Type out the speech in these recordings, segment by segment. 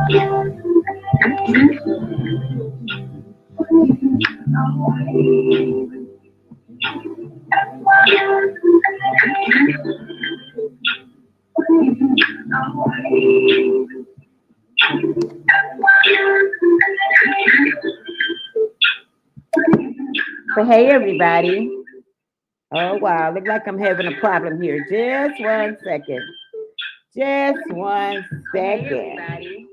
But hey, everybody. Oh, wow. Look like I'm having a problem here. Just 1 second. Just 1 second. Hey, everybody.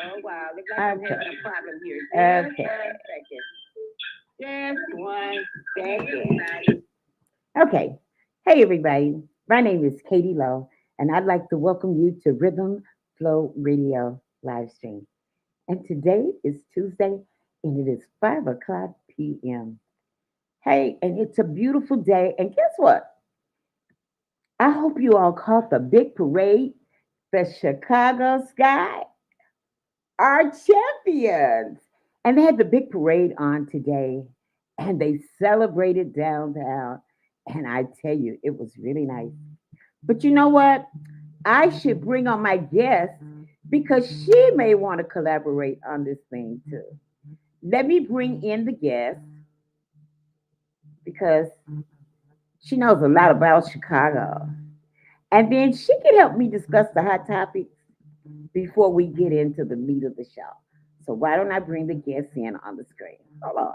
Oh, wow. Look like I'm having a problem here. Just 1 second. Just 1 second. Okay. Hey, everybody. My name is Katie Lowe, and I'd like to welcome you to Rhythm Flow Radio live stream. And today is Tuesday, and it is 5 o'clock p.m. Hey, and it's a beautiful day. And guess what? I hope you all caught the big parade. The Chicago Sky are champions. And they had the big parade on today, and they celebrated downtown. And I tell you, it was really nice. But you know what? I should bring on my guest because she may want to collaborate on this thing too. Let me bring in the guest because she knows a lot about Chicago. And then she can help me discuss the hot topics before we get into the meat of the show. So why don't I bring the guests in on the screen? Hold on.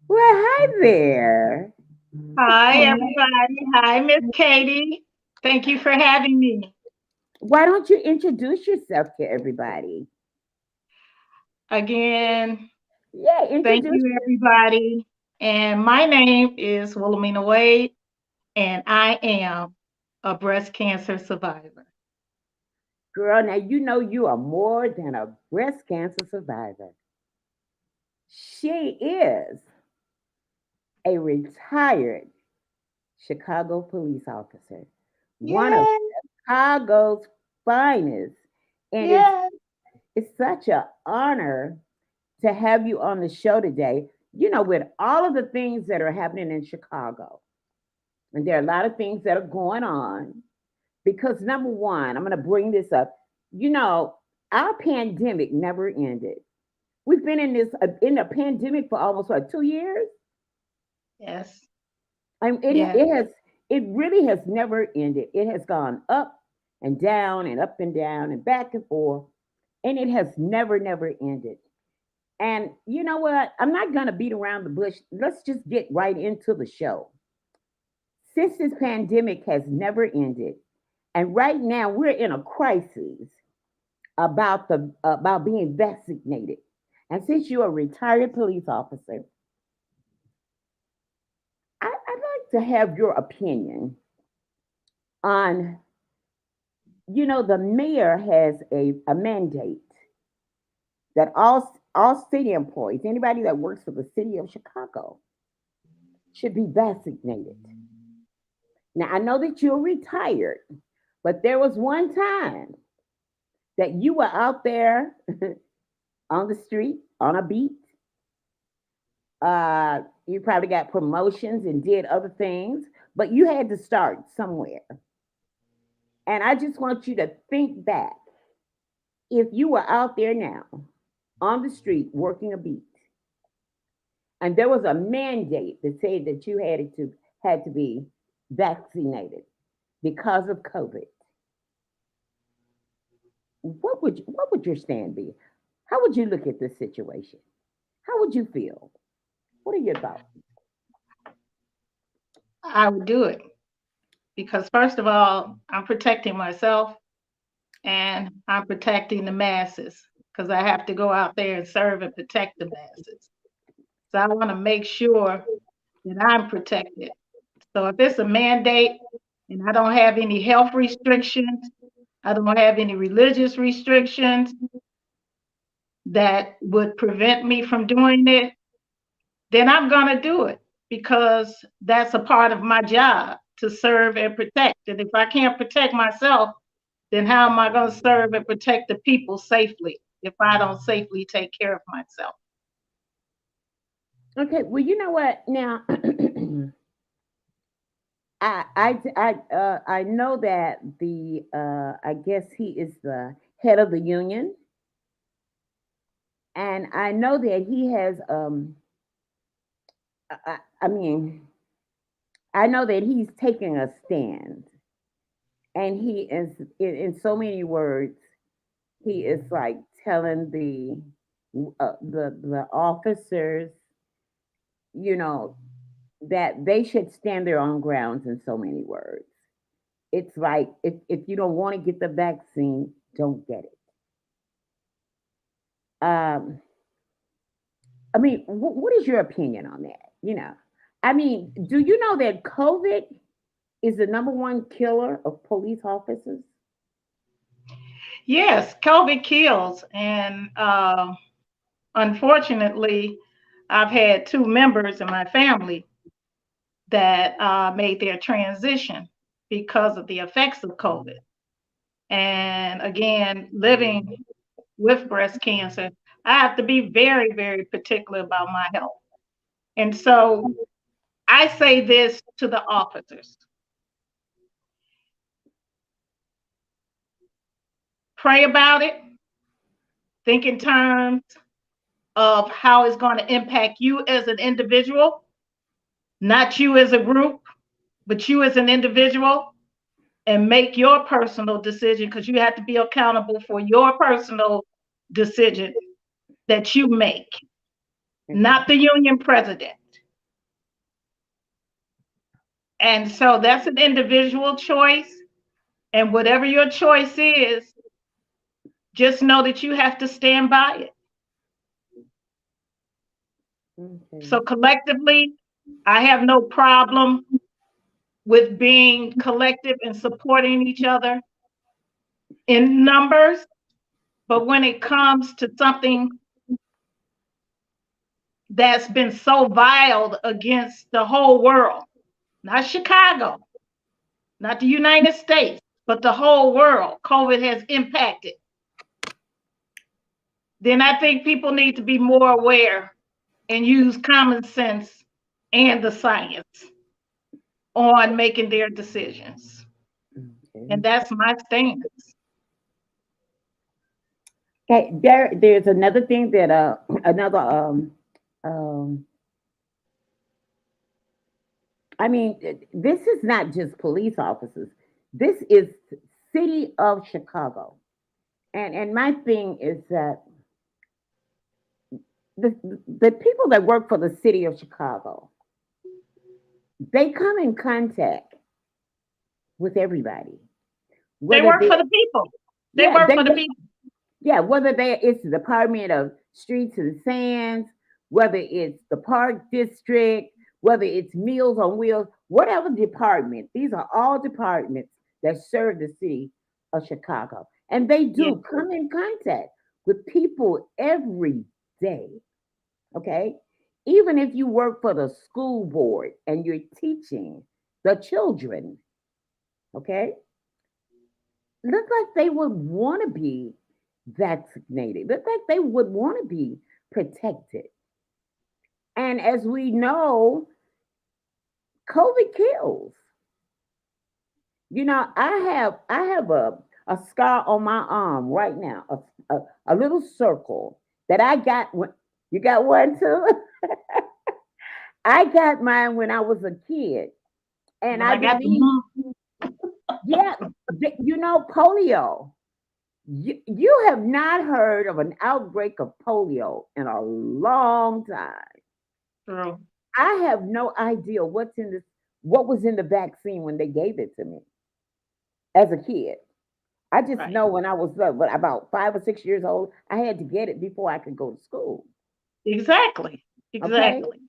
Well, hi there. Hi, everybody. Hi, Miss Katie. Thank you for having me. Why don't you introduce yourself to everybody? Again, Yeah, thank introduce. you, everybody. And my name is Wilhelmina Wade, and I am a breast cancer survivor. Girl, now you know you are more than a breast cancer survivor. She is a retired Chicago police officer, one of Yes, Chicago's finest. And yes. it's such an honor to have you on the show today. You know, with all of the things that are happening in Chicago, and there are a lot of things that are going on, because number one, I'm going to bring this up. You know, our pandemic never ended. We've been in a pandemic for almost what 2 years. Yes, I mean, yes. it really has never ended. It has gone up and down and up and down and back and forth, and it has never ended. And you know what? I'm not gonna beat around the bush. Let's just get right into the show. Since this pandemic has never ended, and right now we're in a crisis about being vaccinated. And since you're a retired police officer, I'd like to have your opinion on, the mayor has a mandate that all city employees, anybody that works for the city of Chicago, should be vaccinated. Now I know that you're retired, but there was one time that you were out there on the street on a beat. You probably got promotions and did other things, but you had to start somewhere. And I just want you to think back. If you were out there now on the street working a beat, and there was a mandate that said that you had to be vaccinated because of COVID, what would your stand be? How would you look at this situation? How would you feel? What are your thoughts? I would do it because, first of all, I'm protecting myself and I'm protecting the masses because I have to go out there and serve and protect the masses. So I want to make sure that I'm protected. So if it's a mandate and I don't have any health restrictions, I don't have any religious restrictions that would prevent me from doing it, then I'm going to do it because that's a part of my job to serve and protect. And if I can't protect myself, then how am I going to serve and protect the people safely if I don't safely take care of myself? Okay, well, you know what? Now, I know that the I guess he is the head of the union, and I know that he has I mean I know that he's taking a stand, and he is in so many words he is like telling the officers, you know, that they should stand their own grounds in so many words. It's like if you don't want to get the vaccine, don't get it. Um, I mean, what is your opinion on that? I mean, do you know that COVID is the number one killer of police officers? Yes, COVID kills. And unfortunately, I've had two members in my family that made their transition because of the effects of COVID. And again, living with breast cancer, I have to be very, very particular about my health. And so I say this to the officers: pray about it, think in terms of how it's going to impact you as an individual, not you as a group, but you as an individual, and make your personal decision, because you have to be accountable for your personal decision that you make, Okay. not the union president. And so that's an individual choice. And whatever your choice is, just know that you have to stand by it. Okay. So collectively, I have no problem with being collective and supporting each other in numbers. But when it comes to something that's been so viled against the whole world, not Chicago, not the United States, but the whole world, COVID has impacted, then I think people need to be more aware and use common sense and the science on making their decisions. And Okay. that's my stance. Okay. There's another thing that another um I mean, this is not just police officers. This is city of Chicago. And my thing is that the people that work for the city of Chicago, they come in contact with everybody. They Whether work they for the people. They yeah, work they for the people. yeah, whether they it's the Department of Streets and Sands, whether it's the Park District, whether it's Meals on Wheels, whatever department, these are all departments that serve the city of Chicago. And they Yeah, do come in contact with people every day. Okay. Even if you work for the school board and you're teaching the children, okay, look like they would want to be vaccinated. Look like they would want to be protected. And as we know, COVID kills. I have a scar on my arm right now, a little circle that I got when you got one too. I got mine when I was a kid, and when I I got the believe, yeah, polio. You have not heard of an outbreak of polio in a long time. through. I have no idea what was in the vaccine when they gave it to me as a kid. I just Right. know when I was about 5 or 6 years old, I had to get it before I could go to school. Exactly. Okay, Exactly.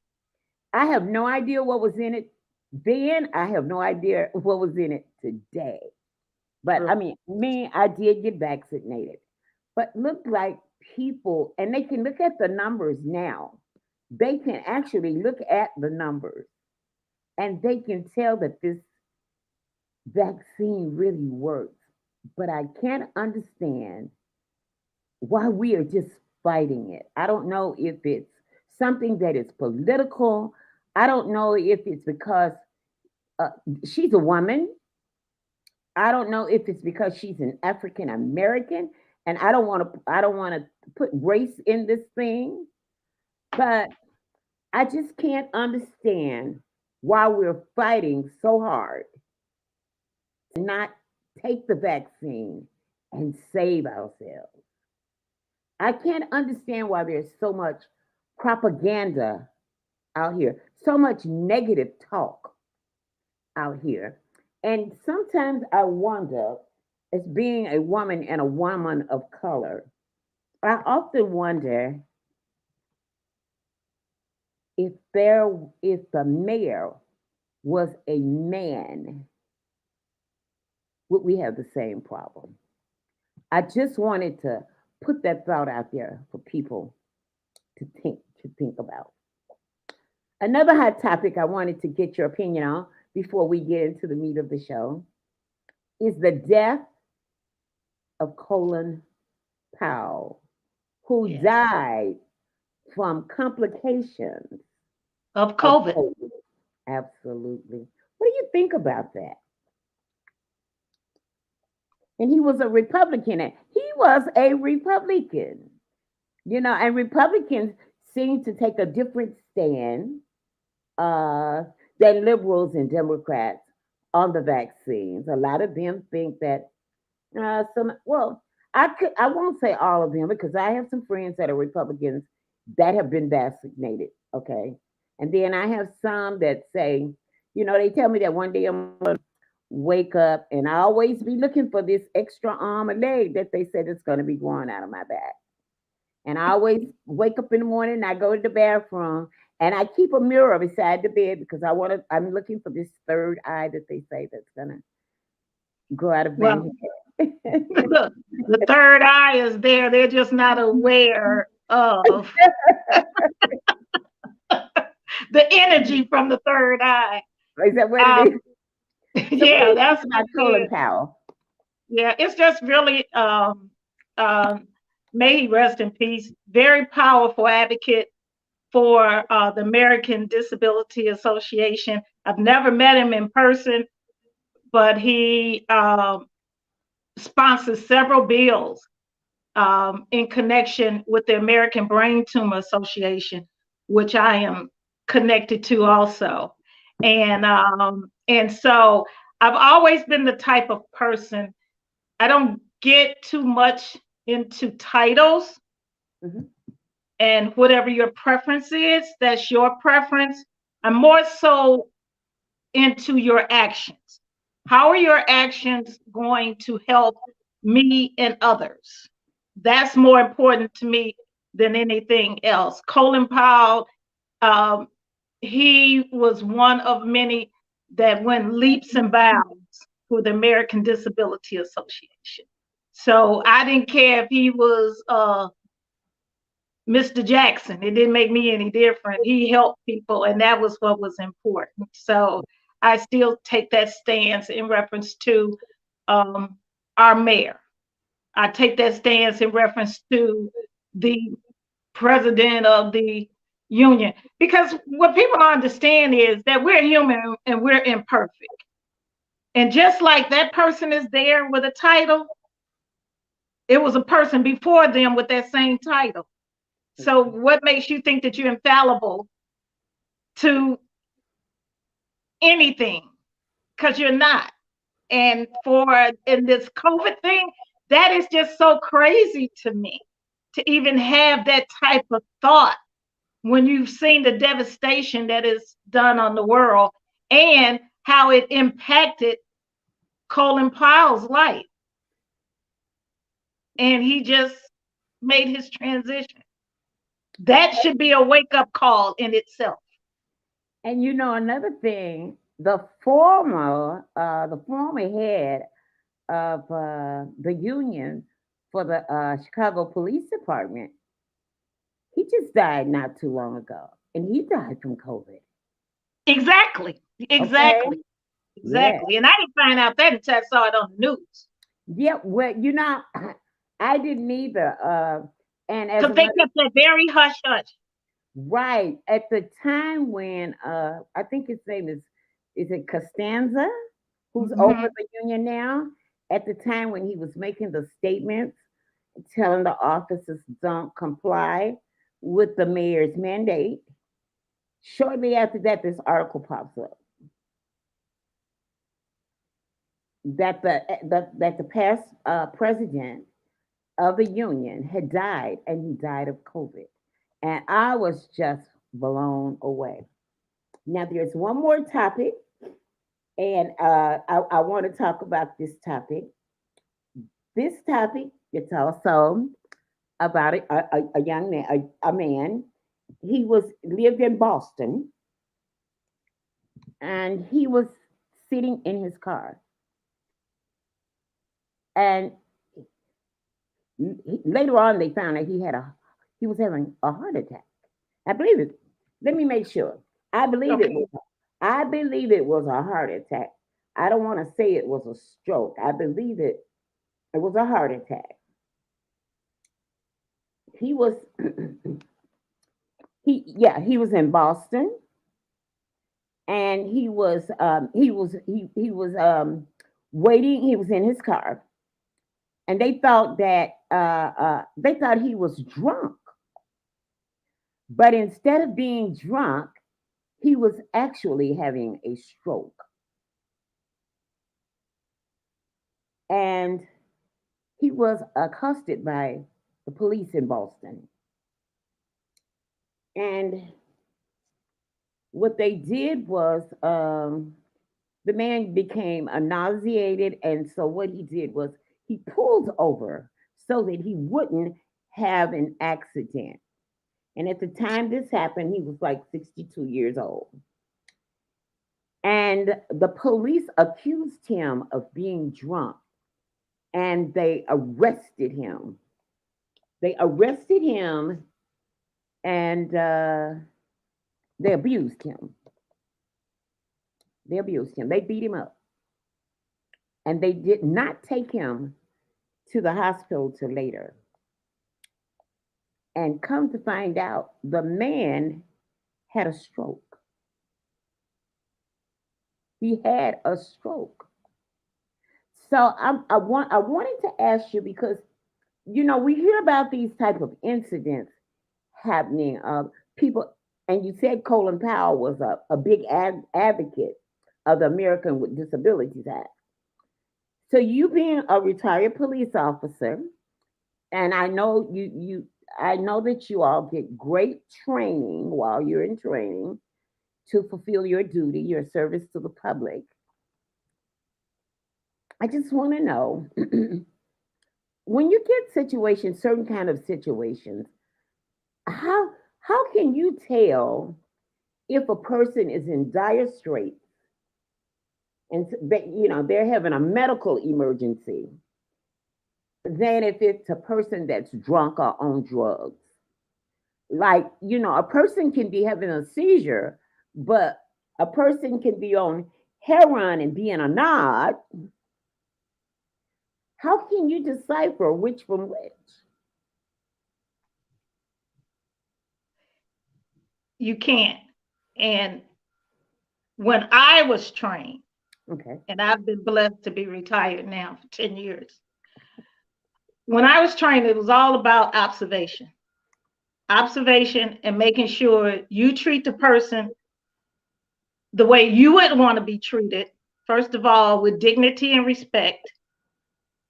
I have no idea what was in it then. I have no idea what was in it today. But I True. mean, me, I did get vaccinated. But look like people, and they can look at the numbers now. They can actually look at the numbers and they can tell that this vaccine really works. But I can't understand why we are just fighting it. I don't know if it's something that is political. I don't know if it's because Uh, she's a woman. I don't know if it's because she's an African American, and I don't want to put race in this thing, but I just can't understand why we're fighting so hard to not take the vaccine and save ourselves. I can't understand why there's so much propaganda out here, so much negative talk out here. And sometimes I wonder, as being a woman and a woman of color, I often wonder if the mayor was a man, would we have the same problem? I just wanted to put that thought out there for people to think about. Another hot topic I wanted to get your opinion on before we get into the meat of the show is the death of Colin Powell, who Yes. died from complications Of of COVID. COVID. Absolutely. What do you think about that? And he was a Republican. He was a Republican, and Republicans seem to take a different stand uh, than liberals and Democrats on the vaccines. A lot of them think that well, I won't say all of them because I have some friends that are Republicans that have been vaccinated. Okay, and then I have some that say, they tell me that one day I'm gonna wake up and I always be looking for this extra arm or leg that they said is gonna be growing out of my back. And I always wake up in the morning, I go to the bathroom, and I keep a mirror beside the bed because I'm looking for this third eye that they say that's gonna grow out of my Well, head. the third eye is there. They're just not aware of the energy from the third eye. Is that what it is? Um, So what do yeah, you think that's what about it Colin is. Powell? Yeah, it's just really, um, may he rest in peace. Very powerful advocate for the American Disability Association. I've never met him in person, but he sponsors several bills in connection with the American Brain Tumor Association, which I am connected to also. And so I've always been the type of person, I don't get too much into titles, Mhm. and whatever your preference is, that's your preference. I'm more so into your actions. How are your actions going to help me and others? That's more important to me than anything else. Colin Powell, um, he was one of many that went leaps and bounds for the American Disability Association. So I didn't care if he was Mr. Jackson. It didn't make me any different. He helped people, and that was what was important. So I still take that stance in reference to um, our mayor. I take that stance in reference to the president of the union. Because what people don't understand is that we're human and we're imperfect. And just like that person is there with a title, it was a person before them with that same title. So what makes you think that you're infallible to anything? Because you're not. And for in this COVID thing, that is just so crazy to me to even have that type of thought when you've seen the devastation that is done on the world and how it impacted Colin Powell's life. And he just made his transition. That should be a wake up call in itself. And another thing, the former head of the union for the Chicago Police Department, he just died not too long ago, and he died from COVID. Exactly. Okay, Exactly. yeah, Exactly. And I didn't find out that until I saw it on the news. yeah. Well, I didn't either. And as Because a they matter, kept that very hush hush. right at the time when I think his name is is it Costanza, who's over Mhm. the union now? At the time when he was making the statements, telling the officers don't comply with the mayor's mandate. Shortly after that, this article pops up that the past president of the union had died, and he died of COVID, and I was just blown away. Now, there's one more topic, and I want to talk about this topic. This topic, it's also about a young man, a man. He was lived in Boston, and he was sitting in his car, and later on they found that he was having a heart attack. I believe it. Let me make sure. I believe it Okay. was. I believe it was a heart attack. I don't want to say it was a stroke. I believe it. It was a heart attack. He was. he was in Boston, and he was waiting. He was in his car, and they thought he was drunk, but instead of being drunk, he was actually having a stroke, and he was accosted by the police in Boston. And what they did was the man became nauseated. And so what he did was he pulled over so that he wouldn't have an accident. And at the time this happened, he was like 62 years old. And the police accused him of being drunk, and they arrested him. They arrested him, and they abused him. They abused him. They beat him up. And they did not take him to the hospital till later. And come to find out, the man had a stroke. He had a stroke. So I wanted to ask you because we hear about these type of incidents happening. People, and you said Colin Powell was a big advocate of the American with Disabilities Act. So you being a retired police officer, and I know that you all get great training while you're in training to fulfill your duty, your service to the public. I just want to know when you get situations, certain kind of situations, how can you tell if a person is in dire straits and they're having a medical emergency than if it's a person that's drunk or on drugs? Like, a person can be having a seizure, but a person can be on heroin and be in a nod. How can you decipher which from which? You can't. And when I was trained, Okay. and I've been blessed to be retired now for 10 years. When I was trained, it was all about observation. Observation and making sure you treat the person the way you would want to be treated, first of all, with dignity and respect.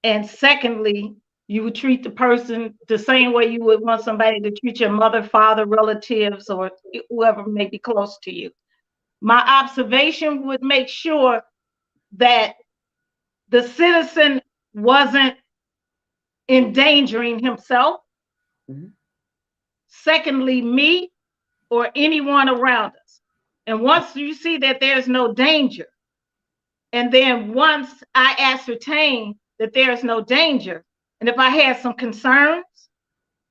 And secondly, you would treat the person the same way you would want somebody to treat your mother, father, relatives, or whoever may be close to you. My observation would make sure that the citizen wasn't endangering himself. Mhm. Secondly, me or anyone around us. And once you see that there's no danger, and then once I ascertain that there's no danger, and if I had some concerns,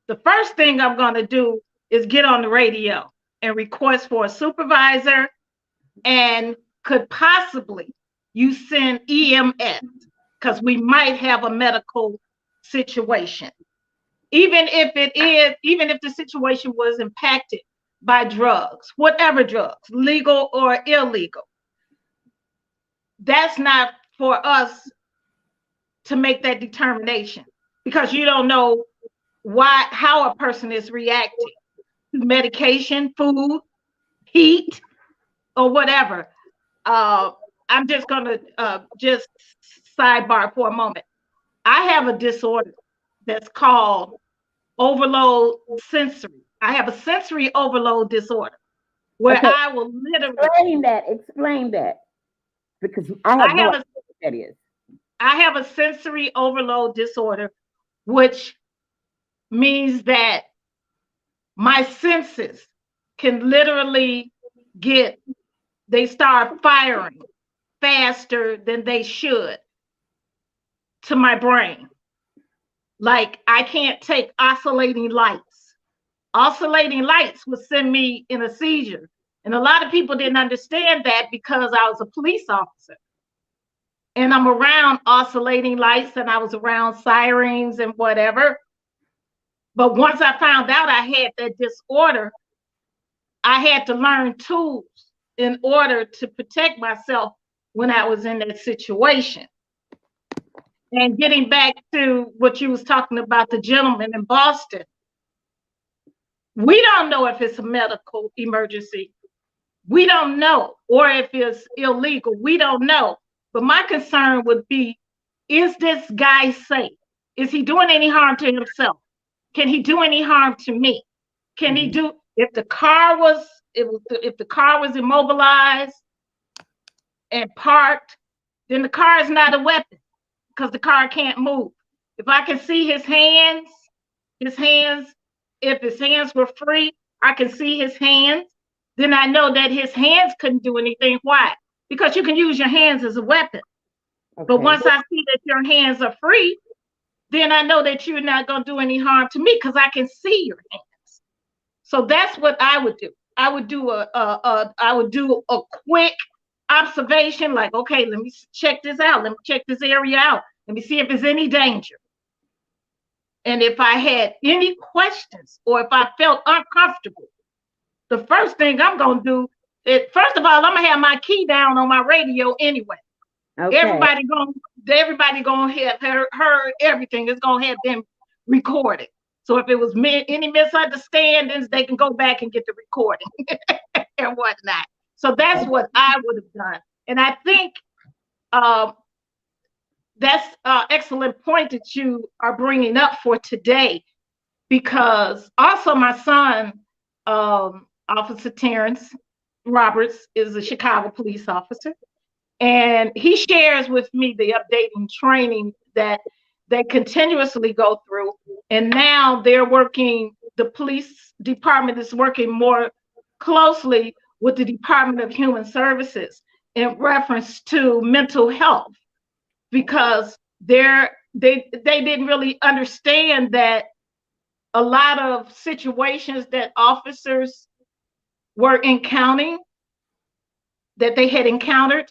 the first thing I'm going to do is get on the radio and request for a supervisor, and could possibly you send EMS because we might have a medical situation. Even if the situation was impacted by drugs, whatever drugs, legal or illegal, that's not for us to make that determination, because you don't know how a person is reacting to medication, food, heat, or whatever. I'm just gonna just sidebar for a moment. I have a disorder that's called overload sensory. I have a sensory overload disorder where Okay, I will literally explain that, because I have I no have idea a what that is. I have a sensory overload disorder, which means that my senses can literally they start firing faster than they should to my brain. Like I can't take oscillating lights. Oscillating lights would send me in a seizure. And a lot of people didn't understand that because I was a police officer. And I'm around oscillating lights and I was around sirens and whatever. But once I found out I had that disorder, I had to learn tools in order to protect myself when I was in that situation. And getting back to what you was talking about, the gentleman in Boston, we don't know if it's a medical emergency. We don't know, or if it's illegal. We don't know. But my concern would be, is this guy safe? Is he doing any harm to himself? Can he do any harm to me? Can he do, if the car was immobilized and parked, then the car is not a weapon because the car can't move. If I can see his hands, if his hands were free, I can see his hands, then I know that his hands couldn't do anything. Why? Because you can use your hands as a weapon. Okay. But once I see that your hands are free, then I know that you're not going to do any harm to me because I can see your hands. So that's what I would do. I would do a quick observation, like, okay, let me check this out. Let me check this area out. Let me see if there's any danger. And if I had any questions or if I felt uncomfortable, the first thing I'm going to do is, first of all, I'm going to have my key down on my radio anyway. Okay. Everybody going to have heard everything. It's going to have been recorded. So if it was any misunderstandings, they can go back and get the recording and whatnot. So that's what I would have done. And I think that's an excellent point that you are bringing up for today, because also my son, Officer Terrence Roberts, is a Chicago police officer. And he shares with me the updating training that they continuously go through. And now the police department is working more closely with the Department of Human Services in reference to mental health, because they didn't really understand that a lot of situations that officers were encountering, that they had encountered,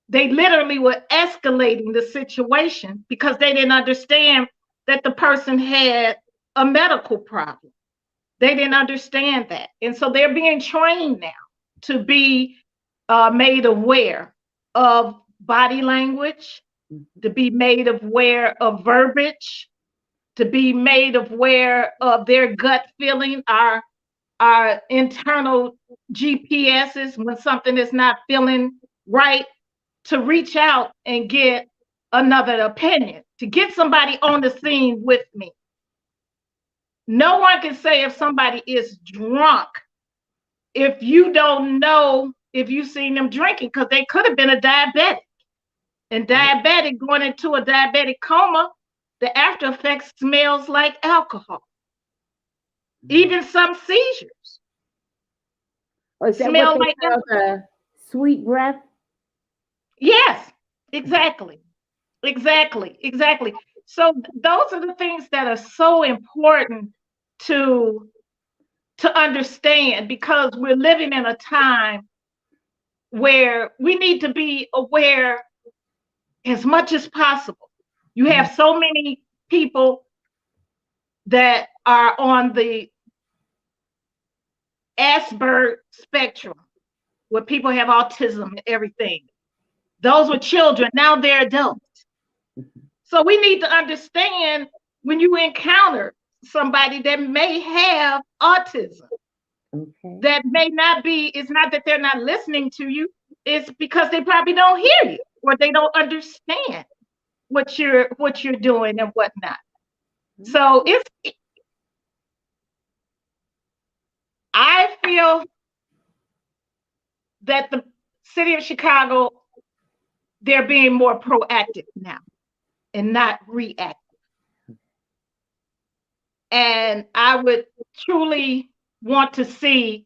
they literally were escalating the situation because they didn't understand that the person had a medical problem. They didn't understand that. And so they're being trained now to be made aware of body language, to be made aware of verbiage, to be made aware of their gut feeling, our internal GPSs when something is not feeling right, to reach out and get another opinion, to get somebody on the scene with me. No one can say if somebody is drunk if you don't know if you've seen them drinking, because they could have been a diabetic. And diabetic going into a diabetic coma, the after effects smells like alcohol. Even some seizures smell like alcohol. Sweet breath? Yes, exactly. So those are the things that are so important to understand, because we're living in a time where we need to be aware as much as possible. You have so many people that are on the Asperger spectrum, where people have autism and everything. Those were children. Now they're adults. So we need to understand when you encounter somebody that may have autism, Okay. that may not be, it's not that they're not listening to you, it's because they probably don't hear you or they don't understand what you're doing and whatnot. So I feel that the city of Chicago, they're being more proactive now and not reactive. And I would truly want to see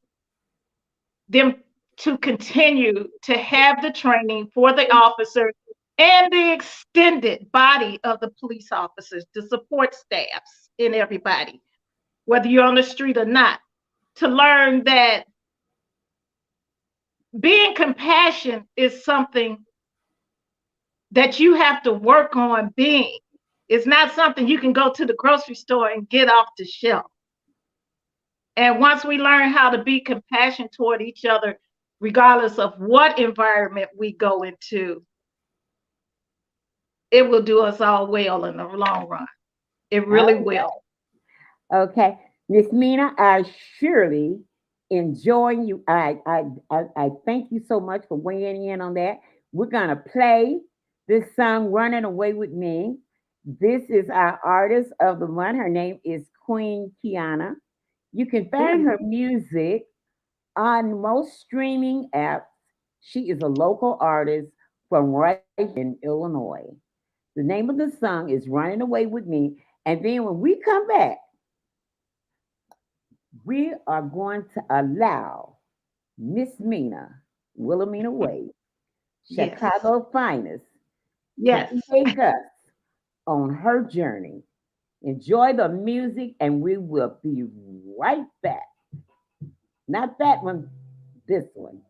them to continue to have the training for the officers and the extended body of the police officers, the support staffs, and everybody, whether you're on the street or not, to learn that being compassionate is something that you have to work on being. It's not something you can go to the grocery store and get off the shelf. And once we learn how to be compassionate toward each other, regardless of what environment we go into, it will do us all well in the long run. It really will. Okay. Miss Mina, I surely enjoying you. I thank you so much for weighing in on that. We're gonna play this song "Running Away with Me." This is our artist of the month. Her name is Queen Kiana. You can find her music on most streaming apps. She is a local artist from right in Illinois. The name of the song is Running Away with Me. And then when we come back, we are going to allow Miss Mina, Wilhelmina Wade, Yes. Chicago finest, to Yes. take us on her journey. Enjoy the music, and we will be right back. Not that one, this one.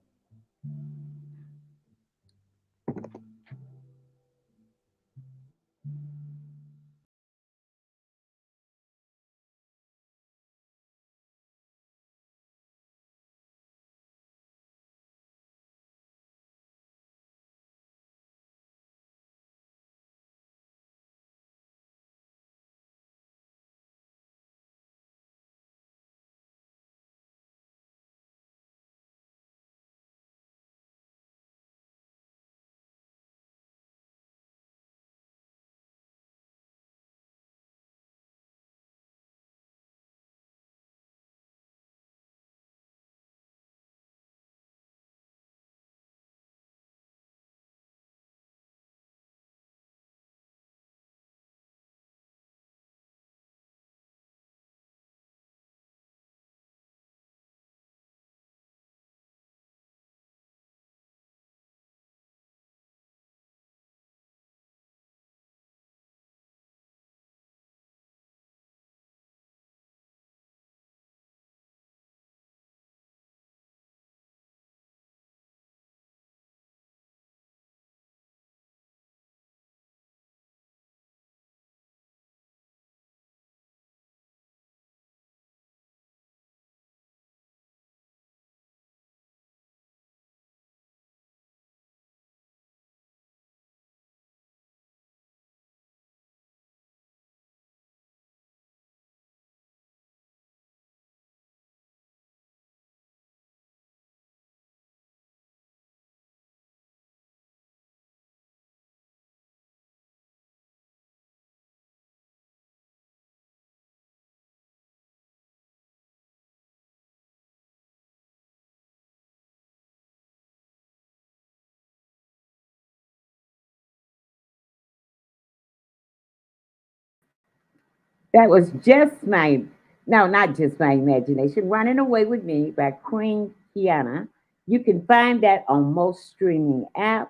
That was just my, no, not just my imagination. Running Away with Me by Queen Kiana. You can find that on most streaming apps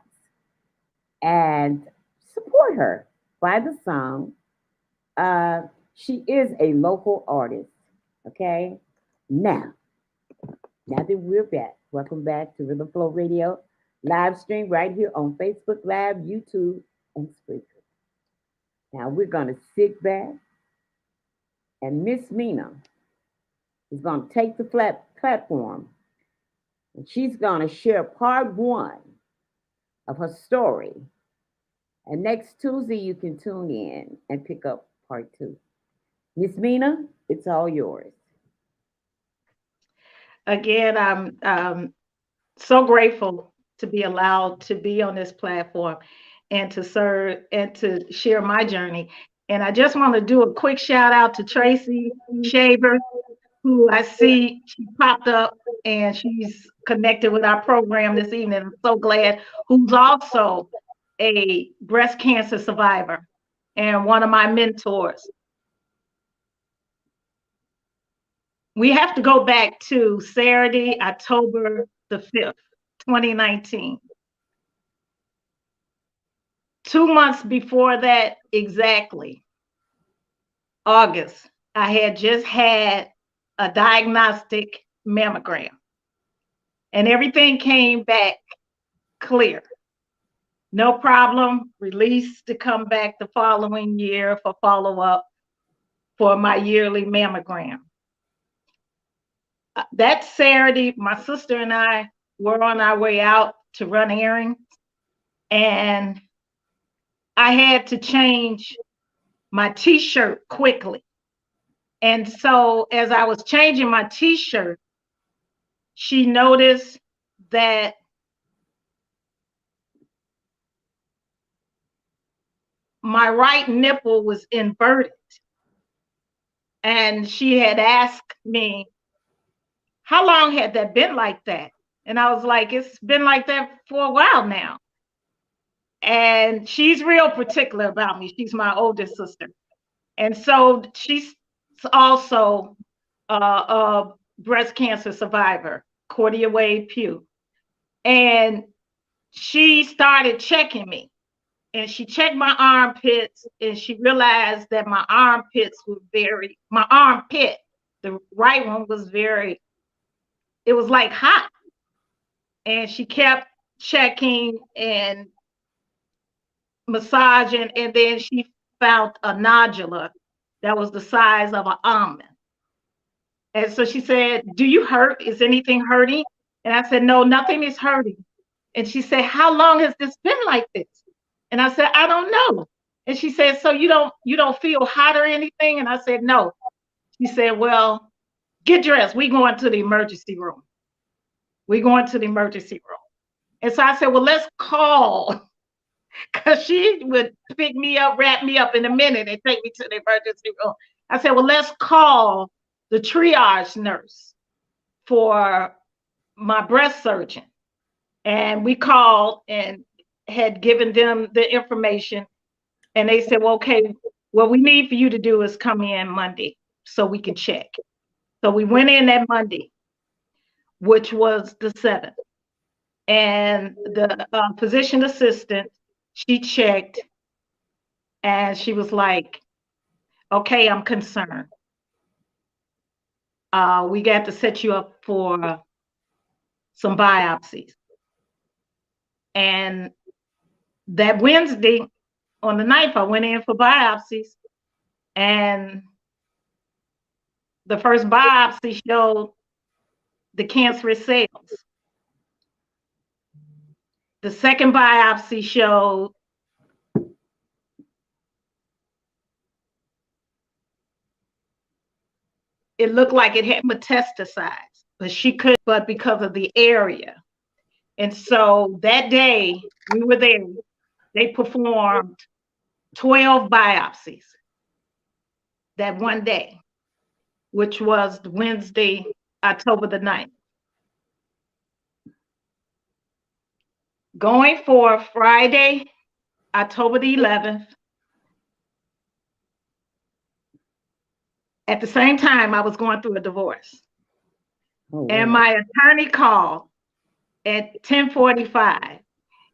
and support her. Buy the song. Uh, she is a local artist. Okay. Now, now that we're back, welcome back to Rhythm Flow Radio live stream right here on Facebook Live, YouTube, and Spreaker. Now we're going to sit back and Miss Mina is going to take the platform and she's going to share part one of her story. And next Tuesday, you can tune in and pick up part 2. Miss Mina, it's all yours. Again, I'm so grateful to be allowed to be on this platform and to serve and to share my journey. And I just want to do a quick shout out to Tracy Shaver, who I see she popped up and she's connected with our program this evening. I'm so glad, who's also a breast cancer survivor and one of my mentors. We have to go back to Saturday, October the 5th, 2019. 2 months before that, exactly, August, I had just had a diagnostic mammogram and everything came back clear. No problem, released to come back the following year for follow-up for my yearly mammogram. That Saturday, my sister and I were on our way out to run errands, and I had to change my t-shirt quickly. And so as I was changing my t-shirt, she noticed that my right nipple was inverted. And she had asked me, how long had that been like that? And I was like, it's been like that for a while now. And she's real particular about me. She's my oldest sister. And so she's also a breast cancer survivor, Cordia Wade Pugh. And she started checking me. And she checked my armpits and she realized that my armpits were my armpit, the right one was it was like hot. And she kept checking and massaging, and then she found a nodula that was the size of an almond. And so she said, do you hurt? Is anything hurting? And I said, no, nothing is hurting. And she said, how long has this been like this? And I said, I don't know. And she said, so you don't feel hot or anything? And I said, no. She said, well, get dressed. We going to the emergency room. We going to the emergency room. And so I said, well, let's call, because she would pick me up, wrap me up in a minute and take me to the emergency room. I said, well, let's call the triage nurse for my breast surgeon. And we called and had given them the information. And they said, well, okay, what we need for you to do is come in Monday so we can check. So we went in that Monday, which was the 7th. And the physician assistant, she checked and she was like, okay, I'm concerned. We got to set you up for some biopsies. And that Wednesday, on the 9th, I went in for biopsies. And the first biopsy showed the cancerous cells. The second biopsy showed it looked like it had metastasized, but she could, but because of the area. And so that day we were there, they performed 12 biopsies that one day, which was Wednesday, October the 9th. Going for Friday, October the 11th, at the same time, I was going through a divorce. Oh, and my attorney called at 10:45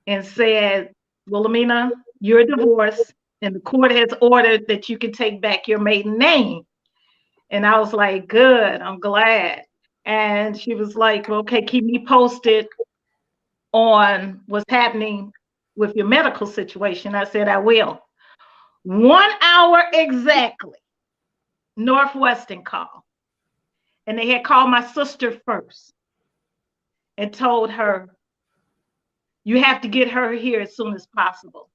and said, Wilhelmina, you're divorced, and the court has ordered that you can take back your maiden name. And I was like, good, I'm glad. And she was like, okay, keep me posted on what's happening with your medical situation. I said, I will. 1 hour exactly, Northwestern called. And they had called my sister first and told her You have to get her here as soon as possible.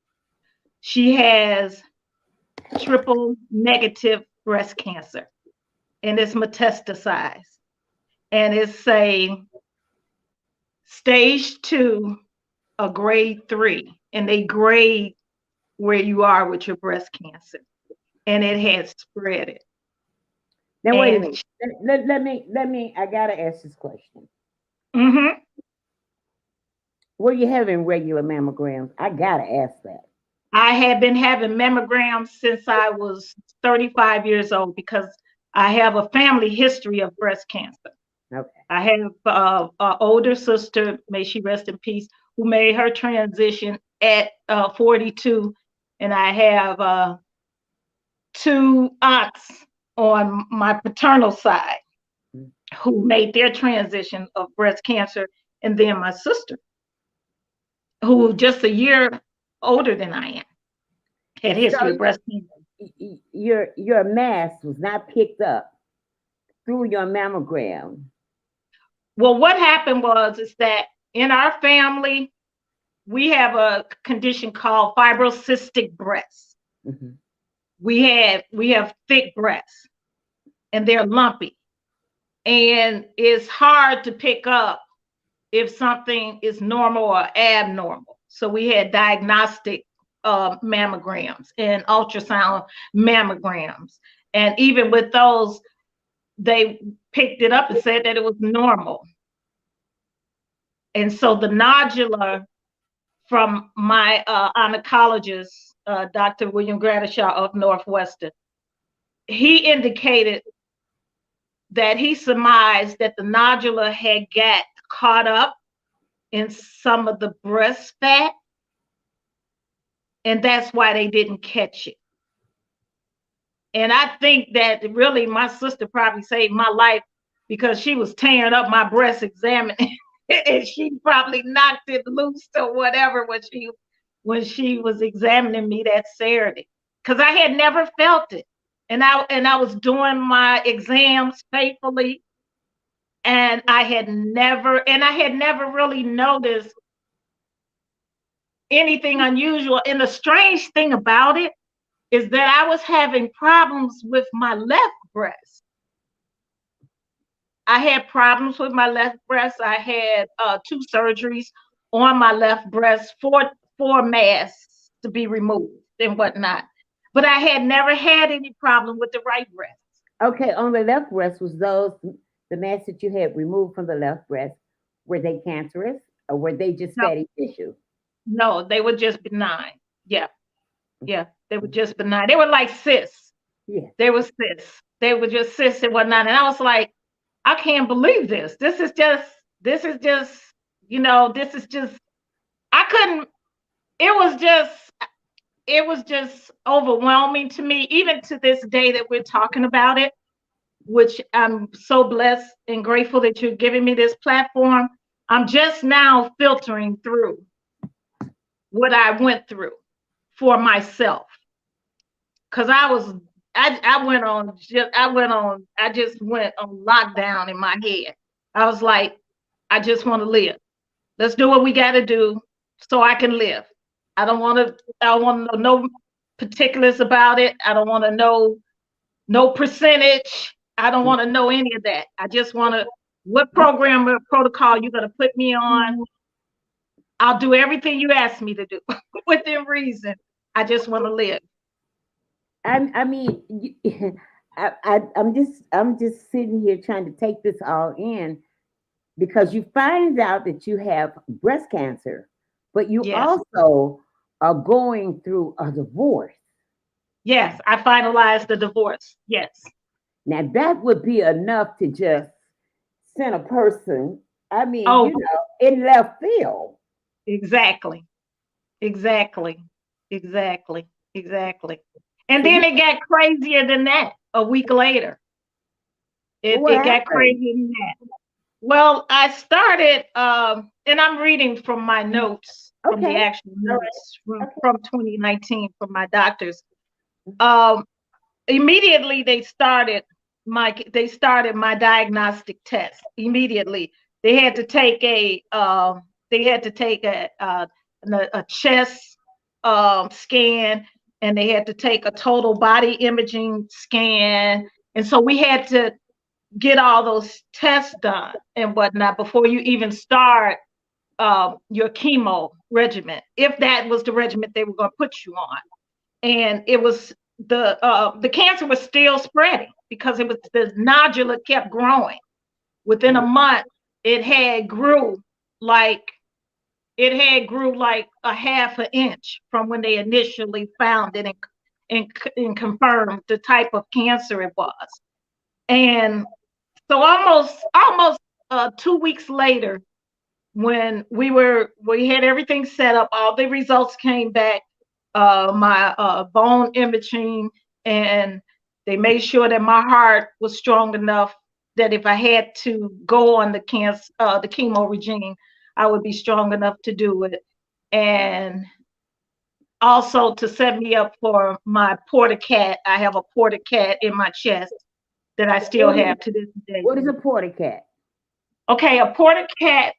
She has triple negative breast cancer, and it's metastasized. And it's a stage 2, a grade 3, and they grade where you are with your breast cancer. And it has spread it. Now wait a And minute. Let me. I gotta ask this question. mhm. Were you having regular mammograms? I gotta ask that. I have been having mammograms since I was 35 years old because I have a family history of breast cancer. Okay. I have an older sister, may she rest in peace, who made her transition at 42, and I have 2 aunts on my paternal side who made their transition of breast cancer, and then my sister, who just a year older than I am, had history of breast cancer. Your mass was not picked up through your mammogram. Well, what happened is that in our family, we have a condition called fibrocystic breasts. Mhm. We have thick breasts, and they're lumpy, and it's hard to pick up if something is normal or abnormal. So we had diagnostic mammograms and ultrasound mammograms, and even with those, they picked it up and said that it was normal. And so the nodular from my oncologist, Dr. William Gradishaw of Northwestern, he indicated that he surmised that the nodular had got caught up in some of the breast fat, and that's why they didn't catch it. And I think that really my sister probably saved my life because she was tearing up my breast examining and she probably knocked it loose or whatever when she was examining me that Saturday, because I had never felt it, and I was doing my exams faithfully, and I had never really noticed anything unusual. And the strange thing about it is that I was having problems with my left breast. I had problems with my left breast. I had 2 surgeries on my left breast, four masks to be removed and whatnot. But I had never had any problem with the right breast. Okay, on the left breast, was those the mass that you had removed from the left breast? Were they cancerous or were they just No, fatty tissue? no, they were just benign. Yeah, yeah, they were just benign. They were like cysts. Yeah. They were cysts. They were just cysts and whatnot. And I was like, I can't believe this. This is just, this is just, I couldn't, it was just overwhelming to me, even to this day that we're talking about it, which I'm so blessed and grateful that you're giving me this platform. I'm just now filtering through what I went through for myself. Cause I just went on lockdown in my head. I was like, I just want to live. Let's do what we got to do so I can live. I don't want to know no particulars about it. I don't want to know no percentage. I don't want to know any of that. I just want to, what program or protocol you're going to put me on. I'll do everything you ask me to do within reason. I just want to live. I mean, I'm just sitting here trying to take this all in because you find out that you have breast cancer, but you Yes. also are going through a divorce. Yes, I finalized the divorce. Yes. Now that would be enough to just send a person, I mean, Oh, in left field. exactly. Exactly. Exactly. Exactly. And So then it got crazier than that a week later. what It got happened? crazier than that. Well, I started, and I'm reading from my notes, from the Okay. actual All notes right. Okay. from 2019 from my doctors. Um, Immediately they started my diagnostic test. Immediately they had to take they had to take a chest scan, and they had to take a total body imaging scan. And so we had to get all those tests done and whatnot before you even start your chemo regimen, if that was the regimen they were going to put you on. And it was the cancer was still spreading because it was the nodule kept growing. Within a month, it had grew like a half an inch from when they initially found it and confirmed the type of cancer it was. And so almost 2 weeks later, when we had everything set up, all the results came back, my bone imaging, and they made sure that my heart was strong enough that if I had to go on the chemo regime, I would be strong enough to do it. And also to set me up for my porta-cat. I have a porta-cat in my chest that I still have to this day. What is a porta-cat? Okay, a porta-cat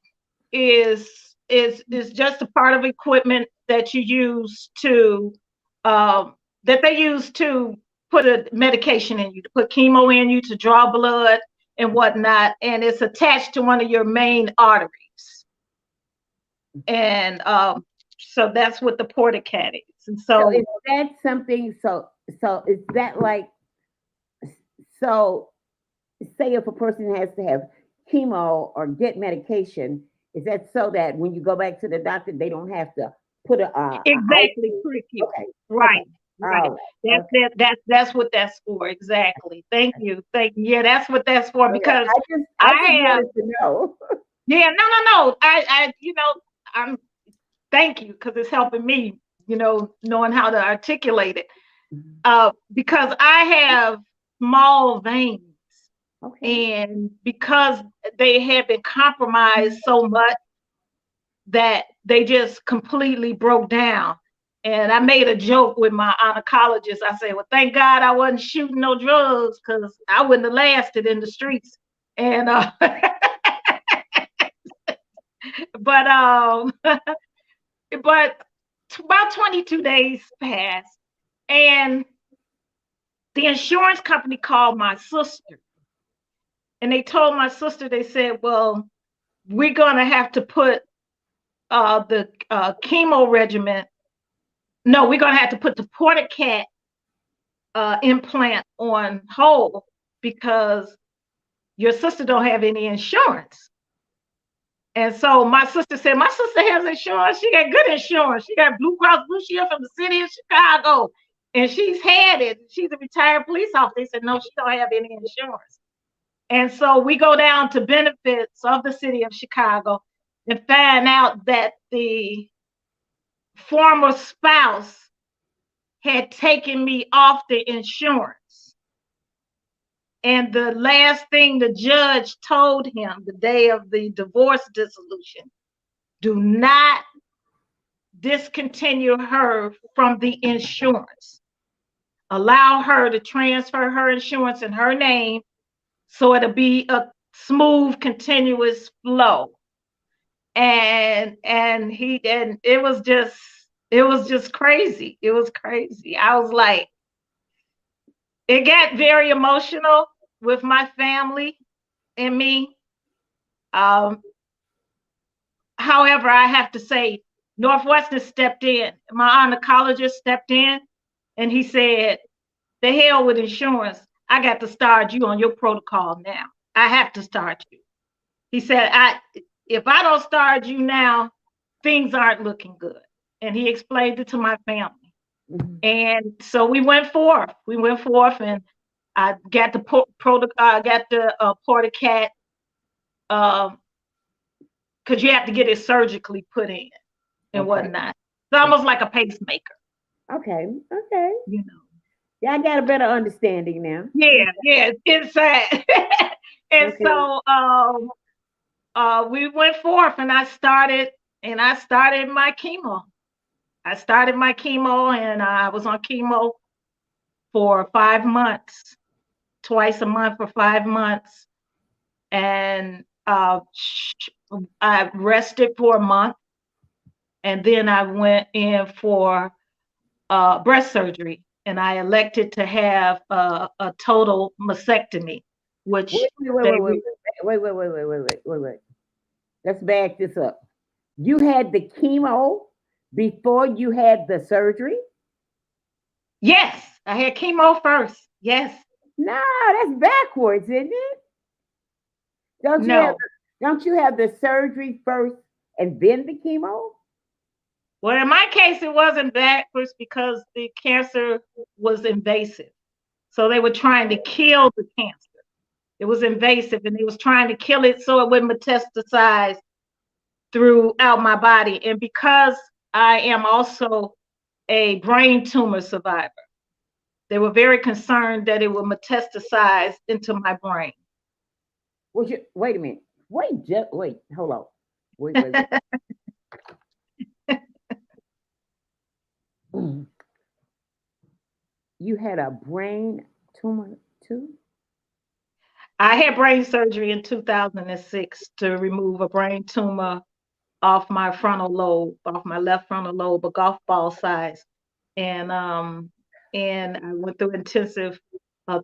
is just a part of equipment that you use to that they use to put a medication in you, to put chemo in you, to draw blood and whatnot, and it's attached to one of your main arteries. And so that's what the porta-cat is. And so is that something? So is that like, so say if a person has to have chemo or get medication, is that so that when you go back to the doctor, they don't have to put exactly prick you? Okay. Right. Right. That's what that's for. Exactly. Thank you. Yeah, that's what that's for. Okay. Because I just wanted to know. Yeah, no. I I'm thank you, because it's helping me, knowing how to articulate it. Because I have small veins. Okay. And because they have been compromised so much that they just completely broke down. And I made a joke with my oncologist. I said, well, thank God I wasn't shooting no drugs, because I wouldn't have lasted in the streets. And but about 22 days passed, and the insurance company called my sister. And they told my sister, they said, well, we're going to have to put the chemo regimen. No, we're going to have to put the porta-cat implant on hold because your sister don't have any insurance. And so my sister said, my sister has insurance. She got good insurance. She got Blue Cross Blue Shield from the city of Chicago. And she's had it. She's a retired police officer. They said, no, she don't have any insurance. And so we go down to benefits of the city of Chicago and find out that the former spouse had taken me off the insurance. And the last thing the judge told him the day of the divorce dissolution, do not discontinue her from the insurance. Allow her to transfer her insurance in her name so it'll be a smooth, continuous flow. And it was just crazy. It was crazy. I was like, it got very emotional with my family and me. However, I have to say, Northwestern stepped in. My oncologist stepped in, and he said, the hell with insurance. I got to start you on your protocol now. I have to start you. He said, if I don't start you now, things aren't looking good. And he explained it to my family. Mm-hmm. And so we went forth. And I got the porta-cat, because you have to get it surgically put in and whatnot. It's almost like a pacemaker. Okay. Yeah, I got a better understanding now. Yeah, it's sad. And so we went forth, and I started my chemo. And I was on chemo for 5 months, twice a month for 5 months. And I rested for a month, and then I went in for breast surgery, and I elected to have a total mastectomy, which they Wait. Let's back this up. You had the chemo before you had the surgery? Yes, I had chemo first. Yes. No, that's backwards, isn't it? Don't you have No. don't you have the surgery first and then the chemo? Well, in my case, it wasn't backwards because the cancer was invasive. So they were trying to kill the cancer. It was invasive, and they was trying to kill it so it would metastasize throughout my body. And because I am also a brain tumor survivor, they were very concerned that it would metastasize into my brain. Wait a minute. Wait, hold on. Wait. You had a brain tumor too? I had brain surgery in 2006 to remove a brain tumor off my frontal lobe, off my left frontal lobe, a golf ball size. And I went through intensive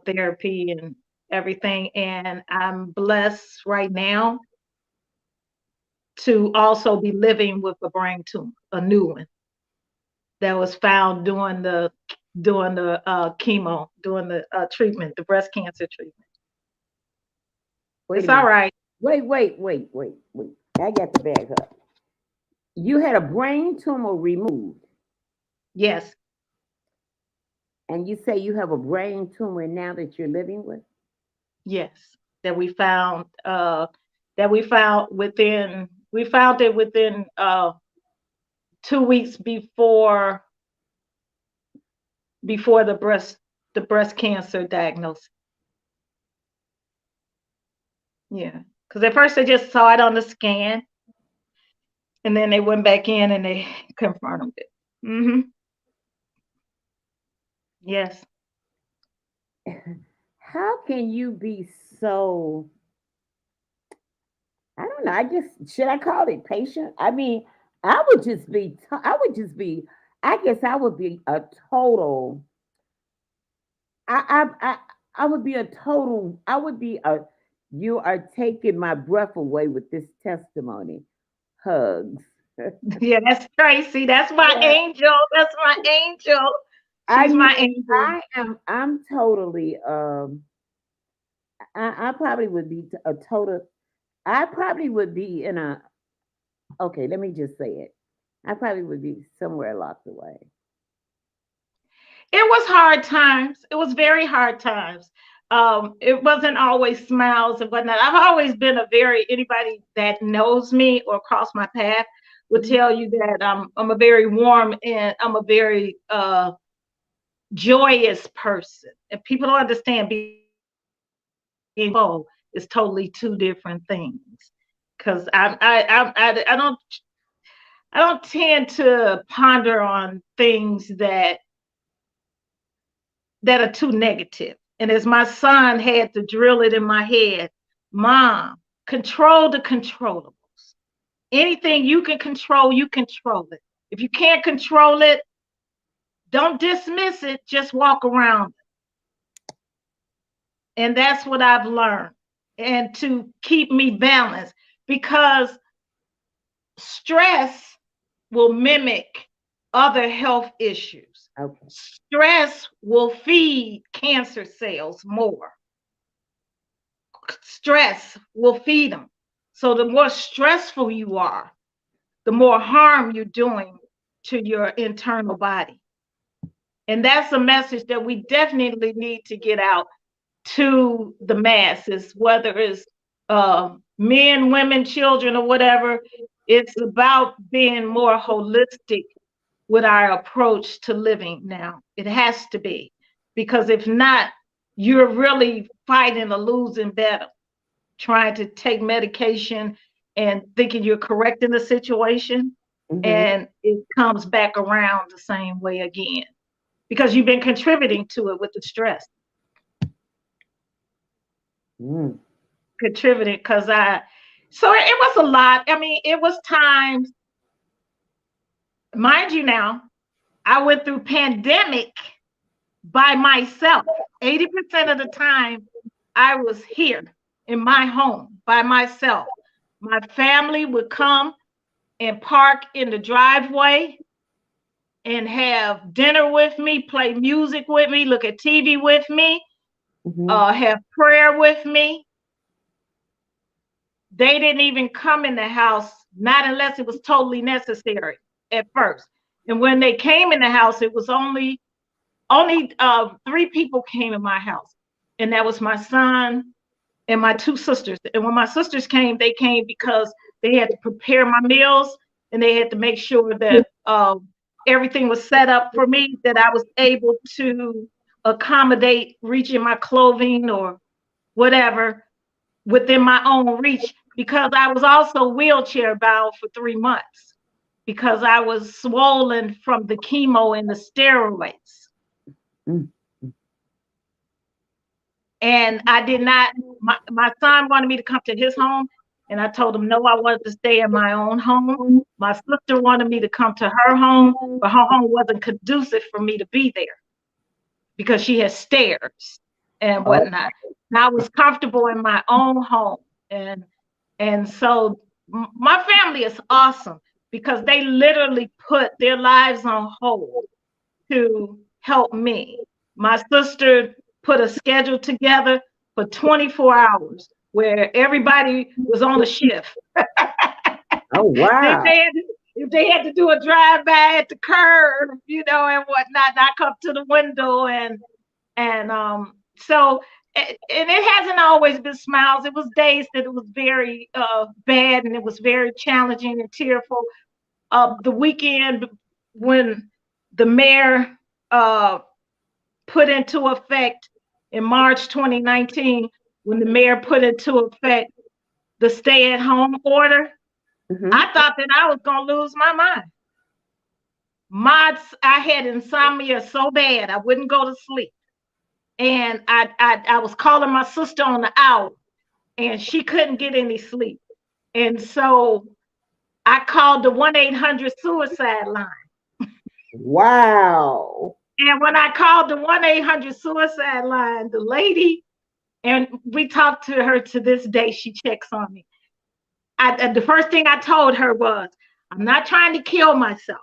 therapy and everything. And I'm blessed right now to also be living with a brain tumor, a new one that was found during the chemo, during the treatment, the breast cancer treatment. It's all right. Wait. I got to back up. You had a brain tumor removed. Yes. And you say you have a brain tumor now that you're living with? Yes. That we found it within 2 weeks before the breast cancer diagnosis. Yeah. Because at first they just saw it on the scan, and then they went back in and they confirmed it. Mm-hmm. Yes. How can you be so, I don't know, should I call it patient? I mean, I would be a total, I would be a total, you are taking my breath away with this testimony. Hugs. Yeah, that's Tracy. That's my angel. That's my angel. She's my angel. I'm totally, I probably would be a total, I probably would be in a, okay, let me just say it. I probably would be somewhere locked away. It was hard times. It was very hard times. It wasn't always smiles and whatnot. I've always been anybody that knows me or crossed my path would tell you that I'm a very warm and I'm a very joyous person. And people don't understand being is totally two different things. Because I don't tend to ponder on things that are too negative. And as my son had to drill it in my head, Mom, control the controllables. Anything you can control, you control it. If you can't control it, don't dismiss it, just walk around it. And that's what I've learned. And to keep me balanced, because stress will mimic other health issues. Okay. Stress will feed cancer cells more. Stress will feed them. So the more stressful you are, the more harm you're doing to your internal body. And that's a message that we definitely need to get out to the masses, whether it's men, women, children, or whatever. It's about being more holistic with our approach to living now. It has to be, because if not, you're really fighting a losing battle, trying to take medication and thinking you're correcting the situation, and it comes back around the same way again, because you've been contributing to it with the stress. Contributing, because So it was a lot. I mean, it was times, mind you now, I went through pandemic by myself. 80% of the time I was here in my home by myself. My family would come and park in the driveway and have dinner with me, play music with me, look at TV with me, have prayer with me. They didn't even come in the house, not unless it was totally necessary at first. And when they came in the house, it was only three people came in my house, and that was my son and my two sisters. And when my sisters came, they came because they had to prepare my meals and they had to make sure that everything was set up for me, that I was able to accommodate reaching my clothing or whatever within my own reach, because I was also wheelchair bound for 3 months because I was swollen from the chemo and the steroids. And I did not, my son wanted me to come to his home, and I told him no, I wanted to stay in my own home. My sister wanted me to come to her home, but her home wasn't conducive for me to be there because she has stairs and whatnot. And I was comfortable in my own home. And so my family is awesome because they literally put their lives on hold to help me. My sister put a schedule together for 24 hours where everybody was on a shift. Oh, wow. If they had to do a drive-by at the curb, you know, and whatnot, I come to the window and so, and it hasn't always been smiles. It was days that it was very bad, and it was very challenging and tearful. The weekend when the mayor put into effect in March 2019, when the mayor put into effect the stay-at-home order, I thought that I was going to lose my mind. I had insomnia so bad I wouldn't go to sleep. And I was calling my sister on the hour, and she couldn't get any sleep. And so I called the 1-800 suicide line. Wow. And when I called the 1-800 suicide line, the lady, and we talked to her to this day, she checks on me. The first thing I told her was, I'm not trying to kill myself.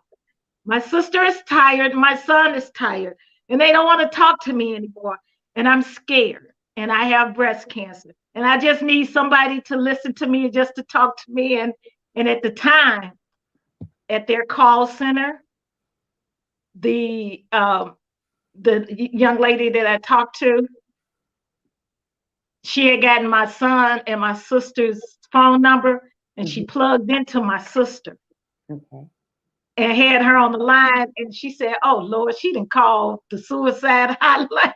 My sister is tired. My son is tired. And they don't want to talk to me anymore. And I'm scared. And I have breast cancer. And I just need somebody to listen to me and just to talk to me. And at the time, at their call center, the young lady that I talked to, she had gotten my son and my sister's phone number, and she plugged into my sister. Okay. And had her on the line, and she said, "Oh Lord, she didn't call the suicide hotline."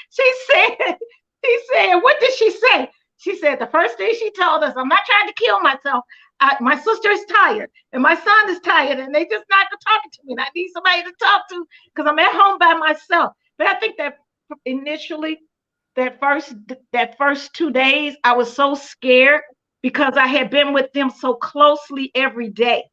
she said, what did she say? She said the first thing she told us, I'm not trying to kill myself. My sister is tired, and my son is tired, and they just not talking to me. And I need somebody to talk to because I'm at home by myself. But I think that initially, that first 2 days, I was so scared because I had been with them so closely every day.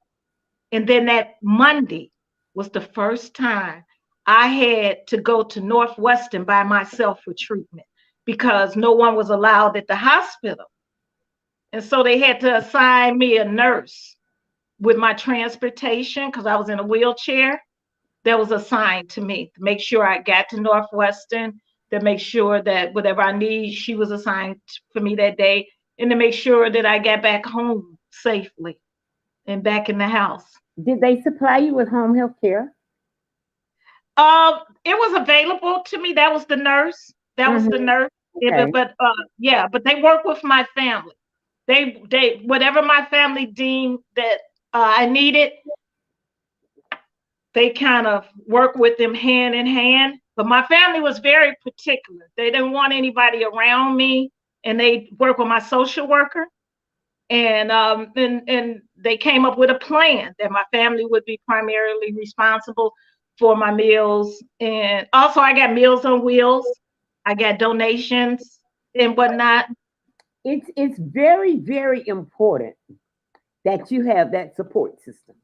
And then that Monday was the first time I had to go to Northwestern by myself for treatment because no one was allowed at the hospital. And so they had to assign me a nurse with my transportation because I was in a wheelchair. That was assigned to me to make sure I got to Northwestern, to make sure that whatever I need, she was assigned for me that day, and to make sure that I got back home safely and back in the house. Did they supply you with home health care? It was available to me. That was the nurse. That was the nurse. Okay. But they work with my family. They whatever my family deemed that I needed, they kind of work with them hand in hand. But my family was very particular. They didn't want anybody around me, and they work with my social worker. And they came up with a plan that my family would be primarily responsible for my meals. And also I got Meals on Wheels. I got donations and whatnot. it's very, very important that you have that support system.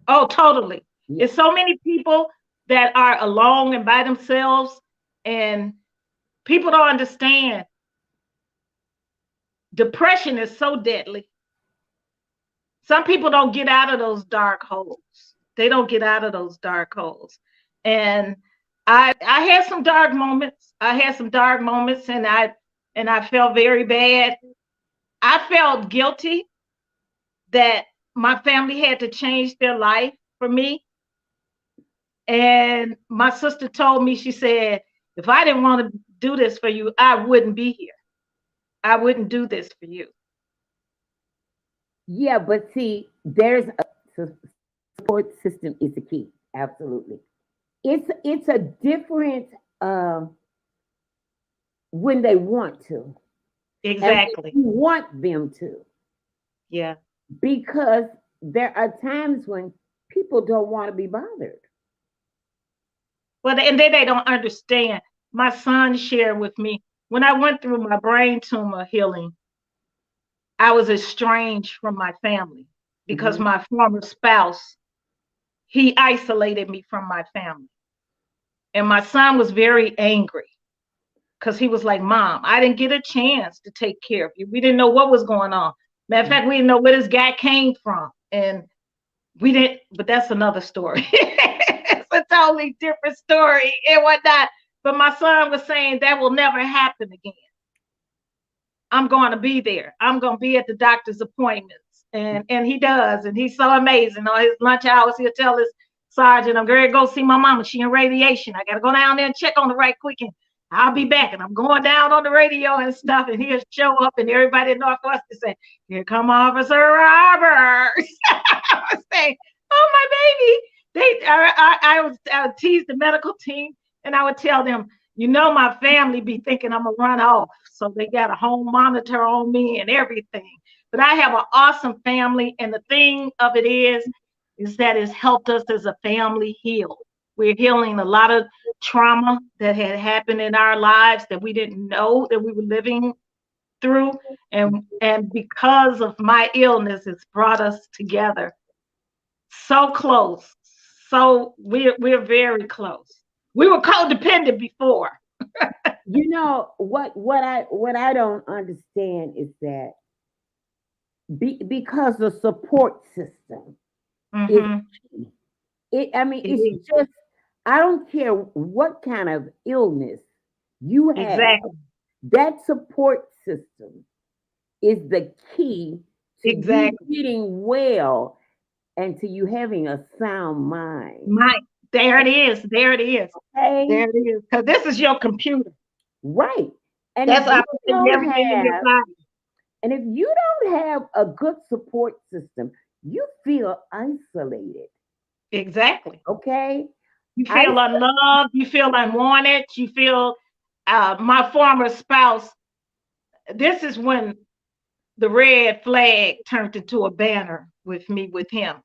Oh, totally. Yeah. It's so many people that are alone and by themselves, and people don't understand. Depression is so deadly. Some people don't get out of those dark holes. They don't get out of those dark holes. And I had some dark moments. I had some dark moments, and I felt very bad. I felt guilty that my family had to change their life for me. And my sister told me, she said, if I didn't want to do this for you, I wouldn't be here. I wouldn't do this for you. Yeah, but see, there's a support system is the key. Absolutely. It's a different when they want to and when Exactly. you want them to, Yeah. because there are times when people don't want to be bothered. Well, and then they don't understand. My son shared with me when I went through my brain tumor healing, I was estranged from my family because Hmm. my former spouse, he isolated me from my family. And my son was very angry because he was like, Mom, I didn't get a chance to take care of you. We didn't know what was going on. Matter of fact, we didn't know where this guy came from. And we didn't, but that's another story. It's a totally different story and whatnot. But my son was saying that will never happen again. I'm going to be there. I'm going to be at the doctor's appointments. And he does. And he's so amazing. On his lunch hours, he'll tell his sergeant, I'm going to go see my mama. She in radiation. I got to go down there and check on her right quick. And I'll be back. And I'm going down on the radio and stuff. And he'll show up and everybody in Northwest will say, here come Officer Roberts. I was saying, oh, my baby. I would tease the medical team and I would tell them, you know, my family be thinking I'm gonna run off. So they got a home monitor on me and everything. But I have an awesome family. And the thing of it is that it's helped us as a family heal. We're healing a lot of trauma that had happened in our lives that we didn't know that we were living through. And because of my illness, it's brought us together so close. So we're very close. We were codependent before. You know what I don't understand is that because the support system is Mm-hmm. key. I mean, It it's is. just I don't care what kind of illness you have. Exactly. That support system is the key to you Exactly. getting well and to you having a sound mind. My there it is. There it is. Okay, There it is. Because this is your computer. right. And if That's you operating don't everything in your have body. And if you don't have a good support system, you feel isolated. Exactly. Okay? You I feel unloved. You feel unwanted. You feel my former spouse. This is when the red flag turned into a banner with me with him.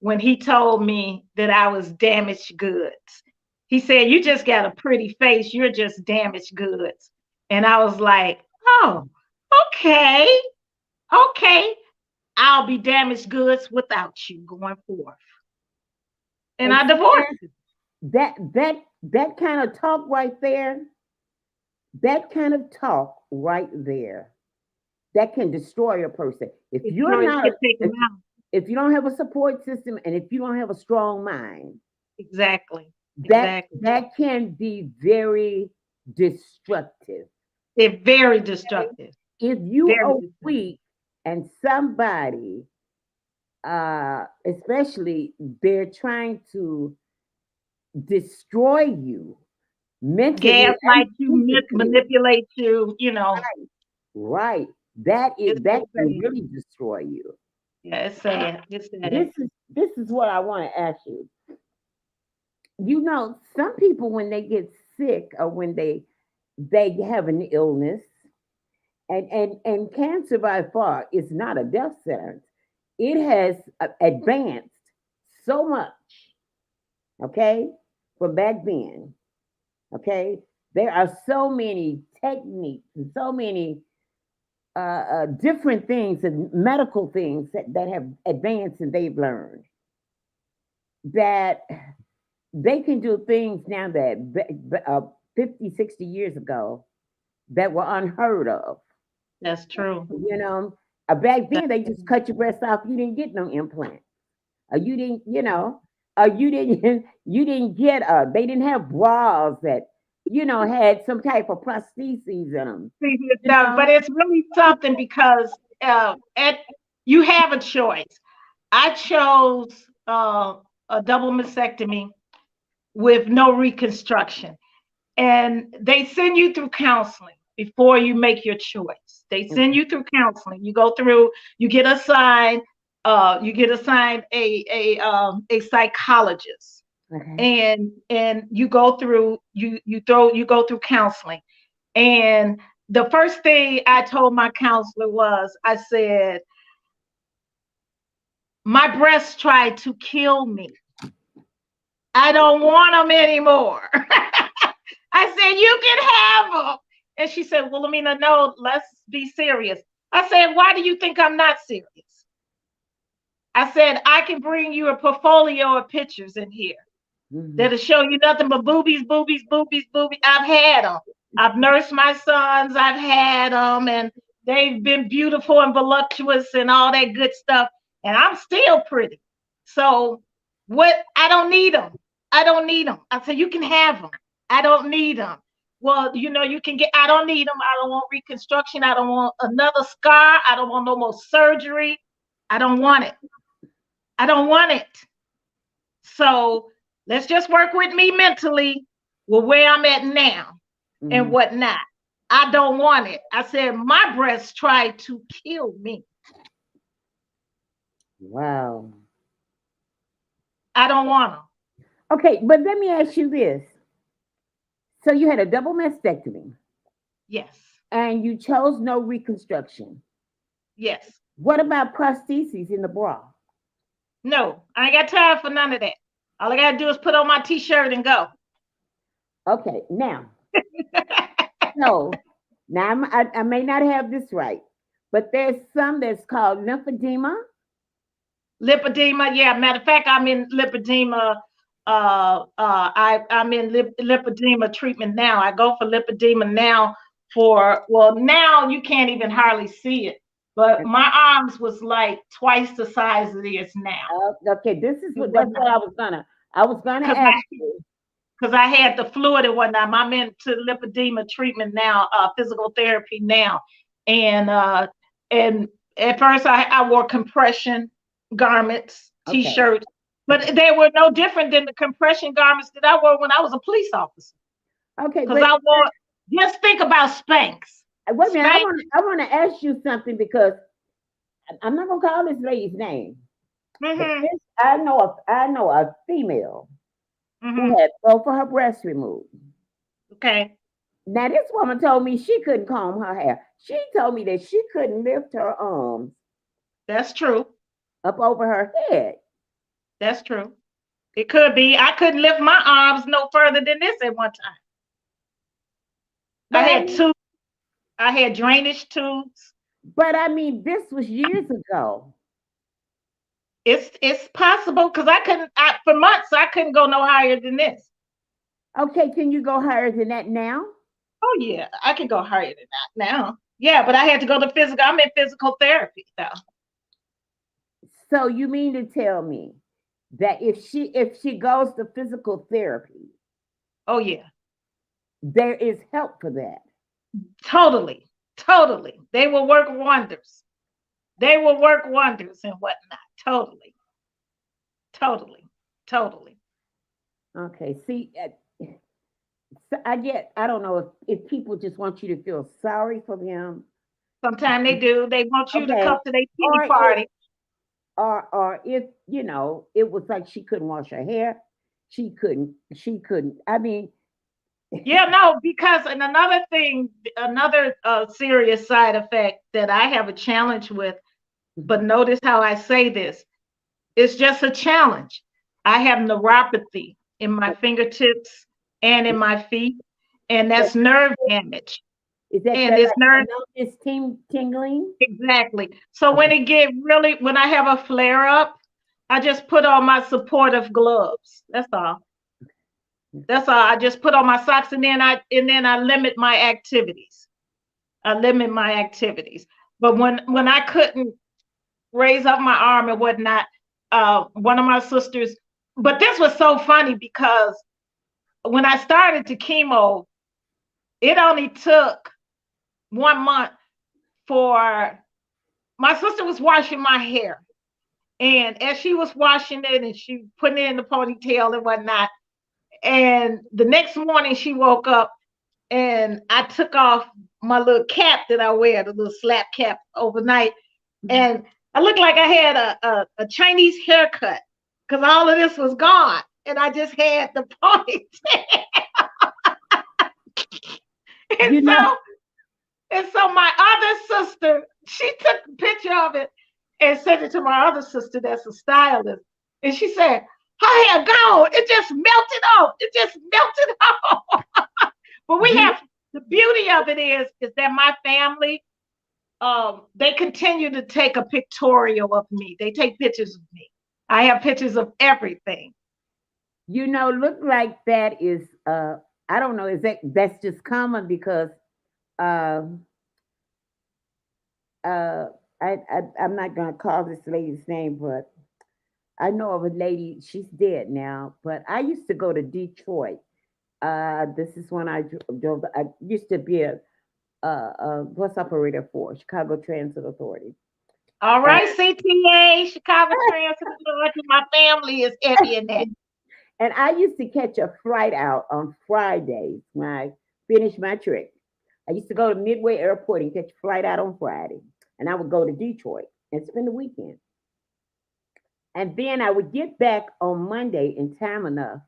When he told me that I was damaged goods. He said, you just got a pretty face. You're just damaged goods. And I was like, oh, okay, okay. I'll be damaged goods without you going forth. And and I see divorced him. that kind of talk right there, that kind of talk right there, that can destroy a person. If you're It not can take him if, out. if you don't have a support system and if you don't have a strong mind, Exactly. that Exactly. that can be very destructive. They're very destructive. If you Very are destructive. weak and somebody especially they're trying to destroy you mentally and Gaslight you, physically, manipulate you, you know. right, that is It's that so can sad. really destroy you. Yeah, it's sad. It's sad. This is what I want to ask you. You know, some people when they get sick or when they have an illness, and cancer by far is not a death sentence. It has advanced so much, okay, from back then. Okay, there are so many techniques and so many different things and medical things that have advanced and they've learned that they can do things now that 50, 60 years ago that were unheard of. That's true. You know, back That- then they just cut your breast off. You didn't get no implant. You didn't, you didn't, you didn't get. They didn't have bras that, had some type of prostheses in them. You No, but know. it's really something because you have a choice. I chose a double mastectomy with no reconstruction. And they send you through counseling before you make your choice. They send you through counseling. You go through, you get assigned, a psychologist. Okay. And you go through you go through counseling. And the first thing I told my counselor was, I said, my breasts tried to kill me. I don't want them anymore. I said, you can have them. And she said, Wilhelmina, no, let's be serious. I said, why do you think I'm not serious? I said, I can bring you a portfolio of pictures in here that'll show you nothing but boobies, boobies, boobies, boobies. I've had them. I've nursed my sons. I've had them, and they've been beautiful and voluptuous and all that good stuff. And I'm still pretty. So what? I don't need them. I don't need them. I said, you can have them. I don't need them. Well, you can get, I don't need them. I don't want reconstruction. I don't want another scar. I don't want no more surgery. I don't want it. I don't want it. So let's just work with me mentally with where I'm at now and whatnot. I don't want it. I said, my breasts tried to kill me. Wow. I don't want them. Okay, but let me ask you this. So you had a double mastectomy Yes. and you chose no reconstruction. Yes. What about prostheses in the bra? No, I ain't got time for none of that. All I got to do is put on my t-shirt and go. Okay, now, so now I may not have this right, but there's some that's called lymphedema. Lipedema, yeah. Matter of fact, I'm in lipedema. I'm in lipedema treatment now. I go for lipedema now now you can't even hardly see it, but my arms was like twice the size it is now. Okay, that's what I was gonna ask you. Because I had the fluid and whatnot. I'm into lipedema treatment now, physical therapy now, and at first I wore compression garments, t-shirts, but they were no different than the compression garments that I wore when I was a police officer. Okay, because I wore. Just think about Spanx. Wait a minute, I want to ask you something because I'm not gonna call this lady's name. I know a female who had both of her breasts removed. Okay. Now this woman told me she couldn't comb her hair. She told me that she couldn't lift her arms. That's true. Up over her head. That's true. It could be. I couldn't lift my arms no further than this at one time. I had drainage tubes. But I mean, this was years ago. It's possible because for months I couldn't go no higher than this. Okay, can you go higher than that now? Oh yeah, I can go higher than that now. Yeah, but I had to go to physical. I'm in physical therapy though. So you mean to tell me that if she goes to physical therapy, oh yeah, there is help for that. Totally. They will work wonders. They will work wonders and whatnot. Totally. Okay. See, I don't know if people just want you to feel sorry for them. Sometimes they do. They want you to come to their pity party. Or if, it was like she couldn't wash her hair. She couldn't. I mean. Yeah, no, because another serious side effect that I have a challenge with, but notice how I say this, it's just a challenge. I have neuropathy in my fingertips and in my feet, and that's nerve damage. Is that and the it's nerve. numbness tingling? Exactly. So Okay. when I have a flare up, I just put on my supportive gloves. That's all. That's all. I just put on my socks, and then I limit my activities. I limit my activities. But when I couldn't raise up my arm and whatnot, one of my sisters. But this was so funny because when I started the chemo, it only took 1 month for my sister was washing my hair. And as she was washing it and she putting it in the ponytail and whatnot, and the next morning she woke up and I took off my little cap that I wear, the little slap cap overnight, and I looked like I had a Chinese haircut because all of this was gone, and I just had the ponytail. and You know, so and so my other sister, she took a picture of it and sent it to my other sister that's a stylist, and she said, "Her hair gone. It just melted off. It just melted off." But we you have the beauty of it is that my family, they continue to take a pictorial of me. They take pictures of me. I have pictures of everything. look like that is I don't know, is that's just common because uh uh I'm not gonna call this lady's name, but I know of a lady, she's dead now, but I used to go to Detroit. This is when drove. I used to be a bus operator for Chicago Transit Authority, All and right, CTA, Chicago Transit Authority. My family is heavy in that. and I used to catch a flight out on Fridays when I finished my trip. I used to go to Midway Airport and catch a flight out on Friday, and I would go to Detroit and spend the weekend. And then I would get back on Monday in time enough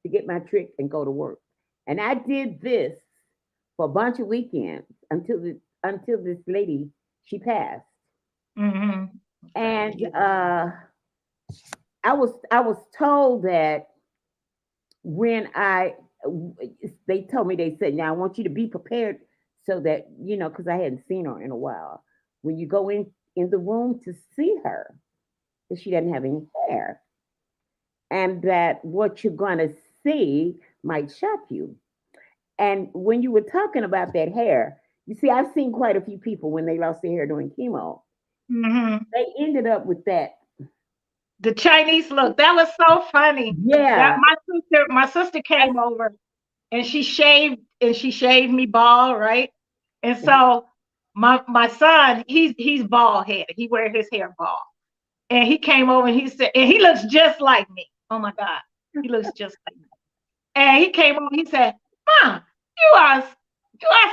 to get my trick and go to work. And I did this for a bunch of weekends until this lady she passed. Mm-hmm. And I was told that when they told me, they said, now I want you to be prepared so that because I hadn't seen her in a while. When you go in the room to see her, that she doesn't have any hair, and that what you're going to see might shock you. And when you were talking about that hair, you see, I've seen quite a few people when they lost their hair during chemo, Mm-hmm. they ended up with that. The Chinese look. That was so funny. That Yeah. my sister came over and she shaved me bald, right? And so my son, he's bald headed. He wear his hair bald. And he came over and he said, and he looks just like me. Oh my God. He looks just like me. And he came over, he said, "Mom, you are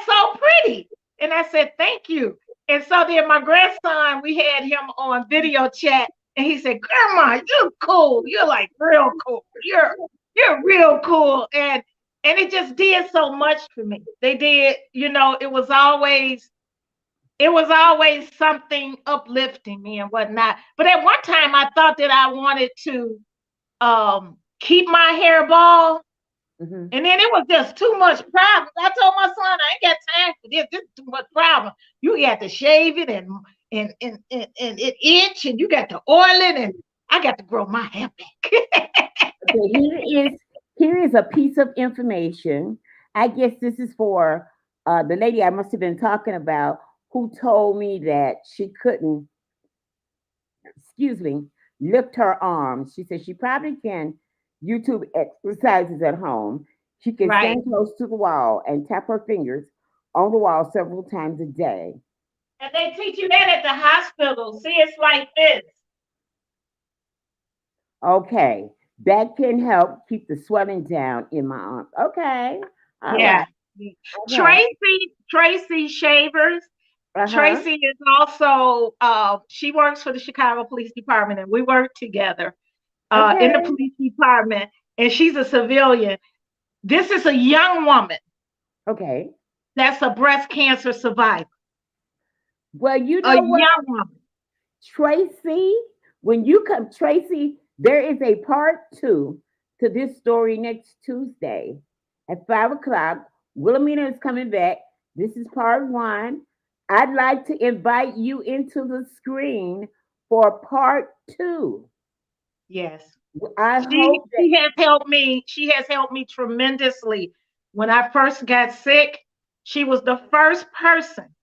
so pretty." And I said, "Thank you." And so then my grandson, we had him on video chat, and he said, "Grandma, you're cool. You're like real cool. You're real cool." And it just did so much for me. They did, it was always something uplifting me and whatnot. But at one time I thought that I wanted to keep my hair bald, Mhm. and then it was just too much problem. I told my son, I ain't got time for this. This is too much problem. You got to shave it and it itch, and you got to oil it, and I got to grow my hair back. Okay, here is a piece of information. I guess this is for the lady I must have been talking about, who told me that she couldn't, excuse me, lift her arms. She said she probably can YouTube exercises at home. She can Right. stand close to the wall and tap her fingers on the wall several times a day. And they teach you that at the hospital. See, it's like this. Okay, that can help keep the swelling down in my arms. Okay, all right, Yeah. okay, Tracy Shavers. uh-huh, Tracy is also she works for the Chicago Police Department, and we work together in the okay, police department, and she's a civilian. This is a young woman okay. that's a breast cancer survivor. Well, you A know what, young woman. Tracy, when you come, Tracy, there is a part 2 to this story next Tuesday at 5 o'clock. Wilhelmina is coming back. This is part one. I'd like to invite you into the screen for part two. Yes. I She hope that. she has helped me. She has helped me tremendously. When I first got sick, she was the first person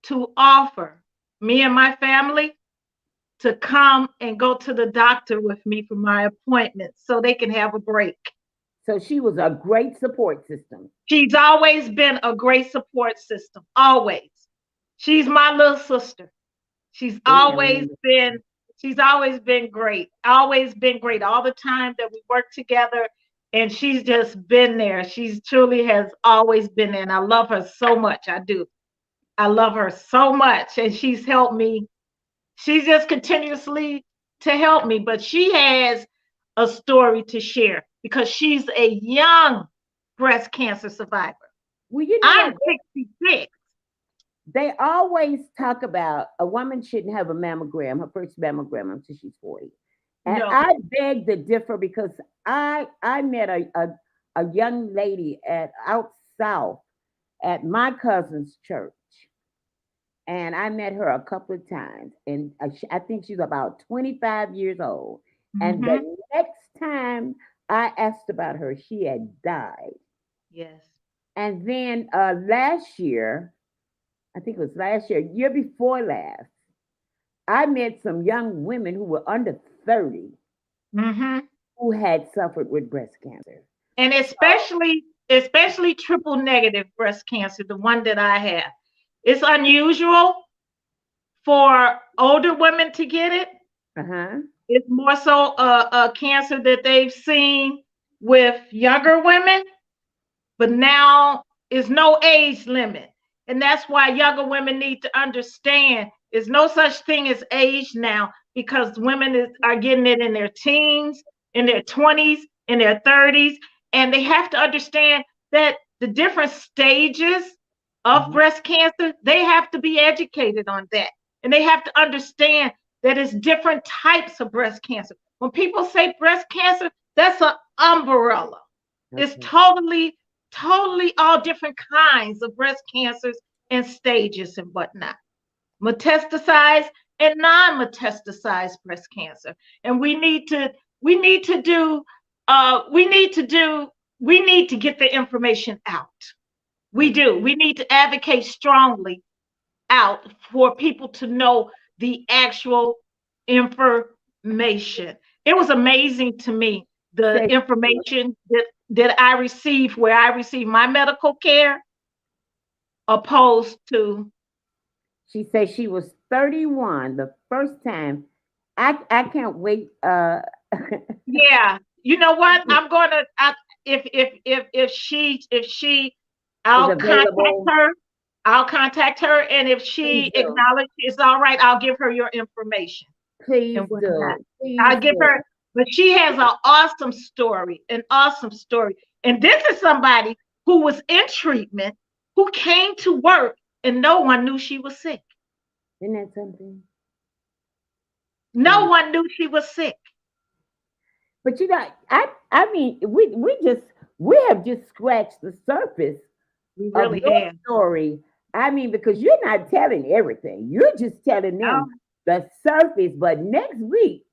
to offer me and my family to come and go to the doctor with me for my appointments so they can have a break. So she was a great support system. She's always been a great support system. Always. She's my little sister. She's Isn't that always wonderful? been she's always been great. Always been great all the time that we worked together, and she's just been there. She's truly has always been there, and I love her so much. I do. I love her so much, and she's helped me. She's just continuously to help me, but she has a story to share because she's a young breast cancer survivor. Well, you know I'm what? 66. They always talk about a woman shouldn't have a mammogram, her first mammogram until she's 40. And No. I beg to differ because I met a young lady at out south at my cousin's church. And I met her a couple of times. And I think she's about 25 years old. And Hmm. the next time I asked about her, she had died. Yes. And then last year, I think it was last year before last, I met some young women who were under 30 Hmm. who had suffered with breast cancer. And So, especially triple negative breast cancer, the one that I have. It's unusual for older women to get it. uh-huh. It's more so a cancer that they've seen with younger women, but now is no age limit. And that's why younger women need to understand there's no such thing as age now because are getting it in their teens, in their 20s, in their 30s. And they have to understand that the different stages of Mhm. breast cancer, they have to be educated on that. And they have to understand that it's different types of breast cancer. When people say breast cancer, that's an umbrella. It's Okay. totally all different kinds of breast cancers and stages and whatnot. Metastasized and non-metastasized breast cancer. And we need to do we need to do we need to get the information out. We Okay. do. We need to advocate strongly out for people to know the actual information. It was amazing to me the Say, information that I received where I received my medical care opposed to she said she was 31 the first time. I can't wait. yeah. You know what? I'm gonna if she Is I'll contact available. her. I'll contact her, and if Please she do. acknowledges it's all right, I'll give her your information and Please whatnot. do. Please I'll give do. her, but she has an awesome story. And this is somebody who was in treatment, who came to work, and no one knew she was sick. Isn't that something? No Mm. one knew she was sick. But you know, I mean, we have just scratched the surface We of really your have. story. I mean, because you're not telling everything. You're just telling them No. the surface. But next week,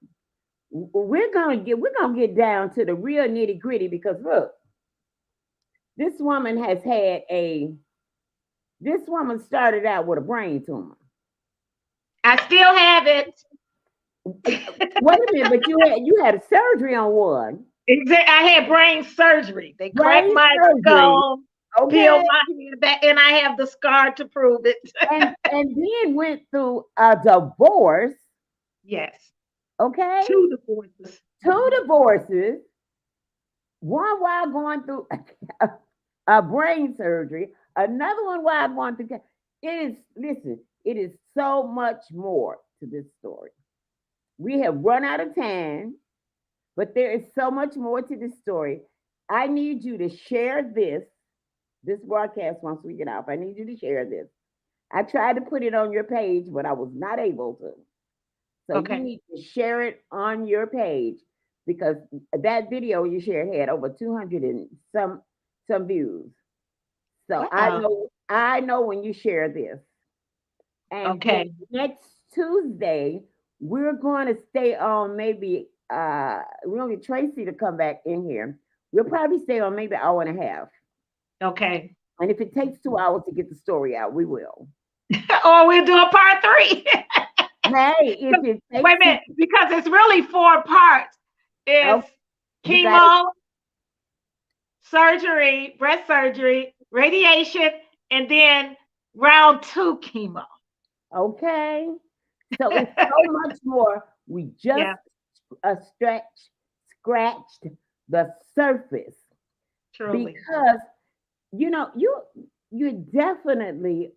we're gonna get down to the real nitty gritty because look, this woman has had a this woman started out with a brain tumor. I still have it. Wait a minute, but you had a surgery on one. I had brain surgery. They cracked Brain my surgery, skull, okay? peeled my head back, and I have the scar to prove it. And then went through a divorce, Yes. okay? Two divorces. Two Mhm. divorces, one while going through a brain surgery, another one while going through. Listen, it is so much more to this story. We have run out of time, but there is so much more to this story. I need you to share this broadcast once we get off. I need you to share this. I tried to put it on your page, but I was not able to. So you Okay. need to share it on your page because that video you shared had over 200 and some views. So I Wow. know I know when you share this. And then Okay. next Tuesday, we're going to stay on maybe we're gonna get Tracy to come back in here. We'll probably stay on maybe an hour and a half. Okay. And if it takes 2 hours to get the story out, we will. Or we'll do a part three. Hey, if it Wait takes a minute, because it's really 4 parts. oh, It's you got it. chemo, surgery, breast surgery, radiation, and then round 2 chemo. Okay. So it's so much more. We just Yeah, scratched the surface truly. because you're definitely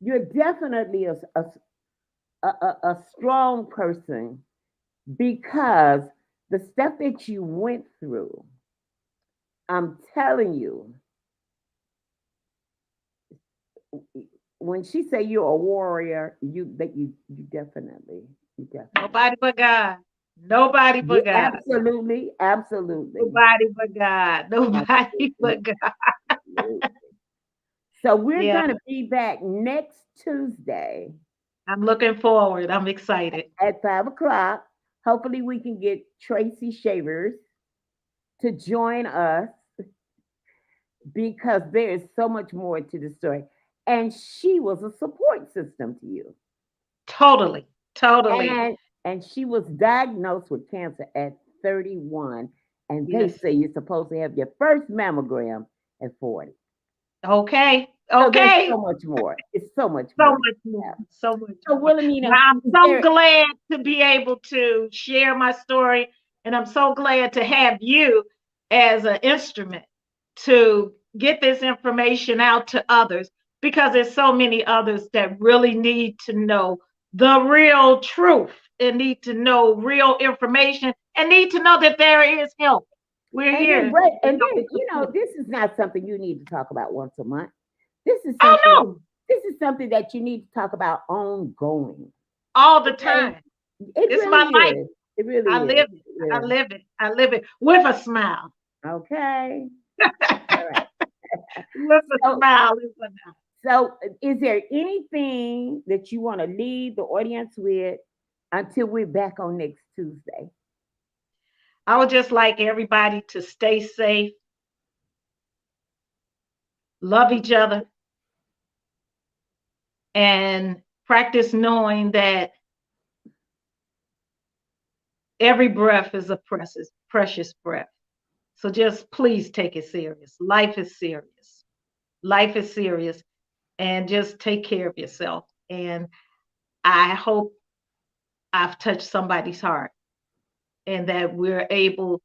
you're definitely a strong person because the stuff that you went through, I'm telling you, when she say you're a warrior, you definitely. Nobody but God. Nobody Yeah, but God. absolutely. Nobody but God. Nobody Absolutely. but God. So we're Yeah, gonna be back next Tuesday I'm looking forward. I'm excited. at 5 o'clock. Hopefully we can get Tracy Shavers to join us because there is so much more to the story. And she was a support system to you. Totally. Totally. And she was diagnosed with cancer at 31. And they Yes. say you're supposed to have your first mammogram at 40. Okay. So there's Okay. so much more. It's so much So more. much more. So much So more. Well, Wilhelmina, I'm is so there glad to be able to share my story. And I'm so glad to have you as an instrument to get this information out to others because there's so many others that really need to know the real truth and need to know real information and need to know that there is help. We're and then here break to and help then and support. this is not something you need to talk about once a month. This is Oh something no, this is something that you need to talk about ongoing. all the Okay? time. It It's my really life. is. It really I is. live it. I Yeah. live it. I live it with a smile. Okay. All right. With a So smile. Is enough. is there anything that you want to leave the audience with until we're back on next Tuesday? I would just like everybody to stay safe, love each other, and practice knowing that every breath is a precious, precious breath. So just please take it serious. Life is serious. Life is serious. And just take care of yourself. And I hope I've touched somebody's heart and that we're able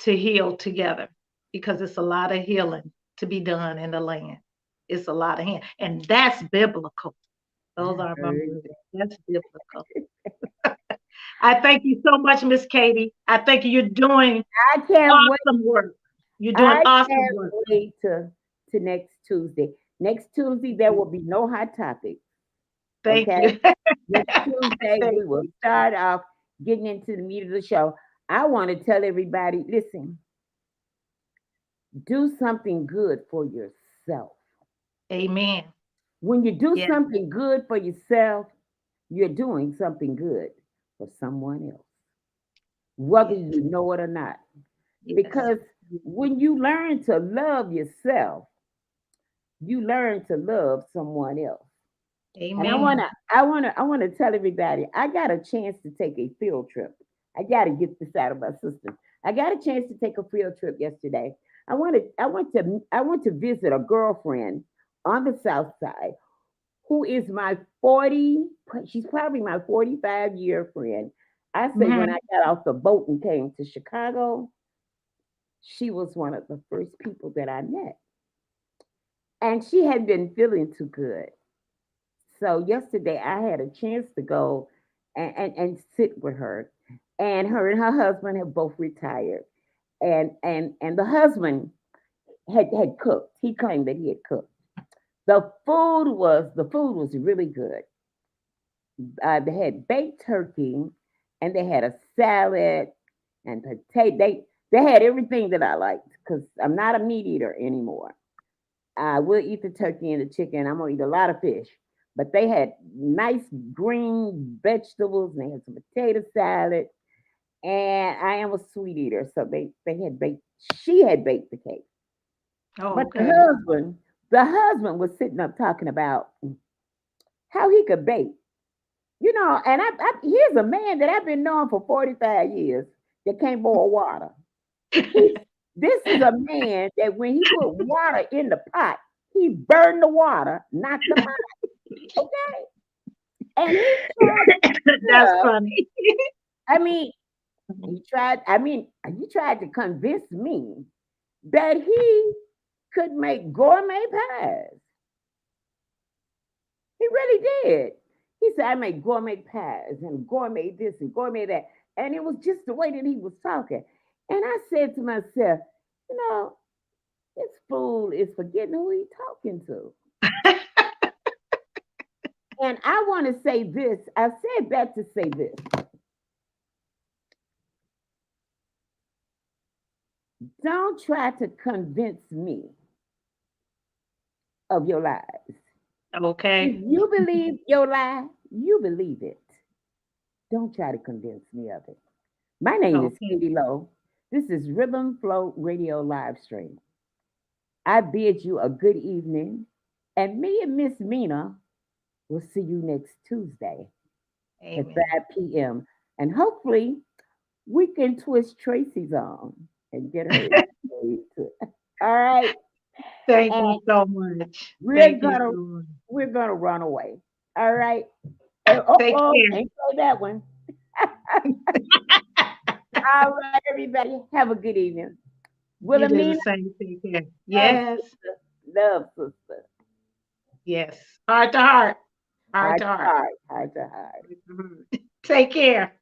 to heal together because it's a lot of healing to be done in the land. It's a lot of healing. And that's biblical. Those I are my heard words. that. That's biblical. I thank you so much, Miss Katie. I think you're doing I can't wait. awesome work. You're doing I awesome can't work. wait to next Tuesday. Next Tuesday there will be no hot topics. Thank Okay. you. Next Tuesday Thank we will you. start off getting into the meat of the show. I want to tell everybody, listen, do something good for yourself. Amen. When you do Yes, something good for yourself, you're doing something good for someone else, whether yes, you know it or not. yes. Because when you learn to love yourself, you learn to love someone else. And Amen. I wanna tell everybody, I got a chance to take a field trip. I gotta get this out of my system. I got a chance to take a field trip yesterday. I went to visit a girlfriend on the south side who is my 40, she's probably my 45-year friend. I say when I Hmm. got off the boat and came to Chicago, she was one of the first people that I met. And she had been feeling too good. So yesterday I had a chance to go and sit with her. And her husband have both retired. And the husband had cooked. He claimed that he had cooked. The food was really good. They had baked turkey and they had a salad and potato. They had everything that I liked because I'm not a meat eater anymore. I will eat the turkey and the chicken. I'm gonna eat a lot of fish. But they had nice green vegetables and they had some potato salad. And I am a sweet eater, so they had baked. She had baked the cake, Oh, but okay. the husband was sitting up talking about how he could bake. And here's a man that I've been knowing for 45 years that can't boil water. He, this is a man that when he put water in the pot, he burned the water, not the pot. Okay, and he That's tried. funny. I mean, he tried. I mean, he tried to convince me that he could make gourmet pies. He really did. He said, I make gourmet pies and gourmet this and gourmet that. And it was just the way that he was talking. And I said to myself, you know, this fool is forgetting who he's talking to. And I want to say this. I said that to say this. Don't try to convince me of your lies. If Okay. you believe your lie, you believe it. Don't try to convince me of it. My name is Okay. Katie Lowe. This is Rhythm Flow Radio Live Stream. I bid you a good evening, and me and Miss Mina will see you next Tuesday at Amen. 5 p.m. And hopefully, we can twist Tracy's arm and get her saved too. All right, Thank you and so much. we're Thank you gonna so much. we're gonna run away. All right. Take Oh, care. ain't play that one. All right, everybody. Have a good evening. You do the Wilhelmina, same. Take care. love Yes. sister, love sister. Yes. Heart to heart. Heart Heart to to heart. heart, heart to heart. Heart to heart. Take care.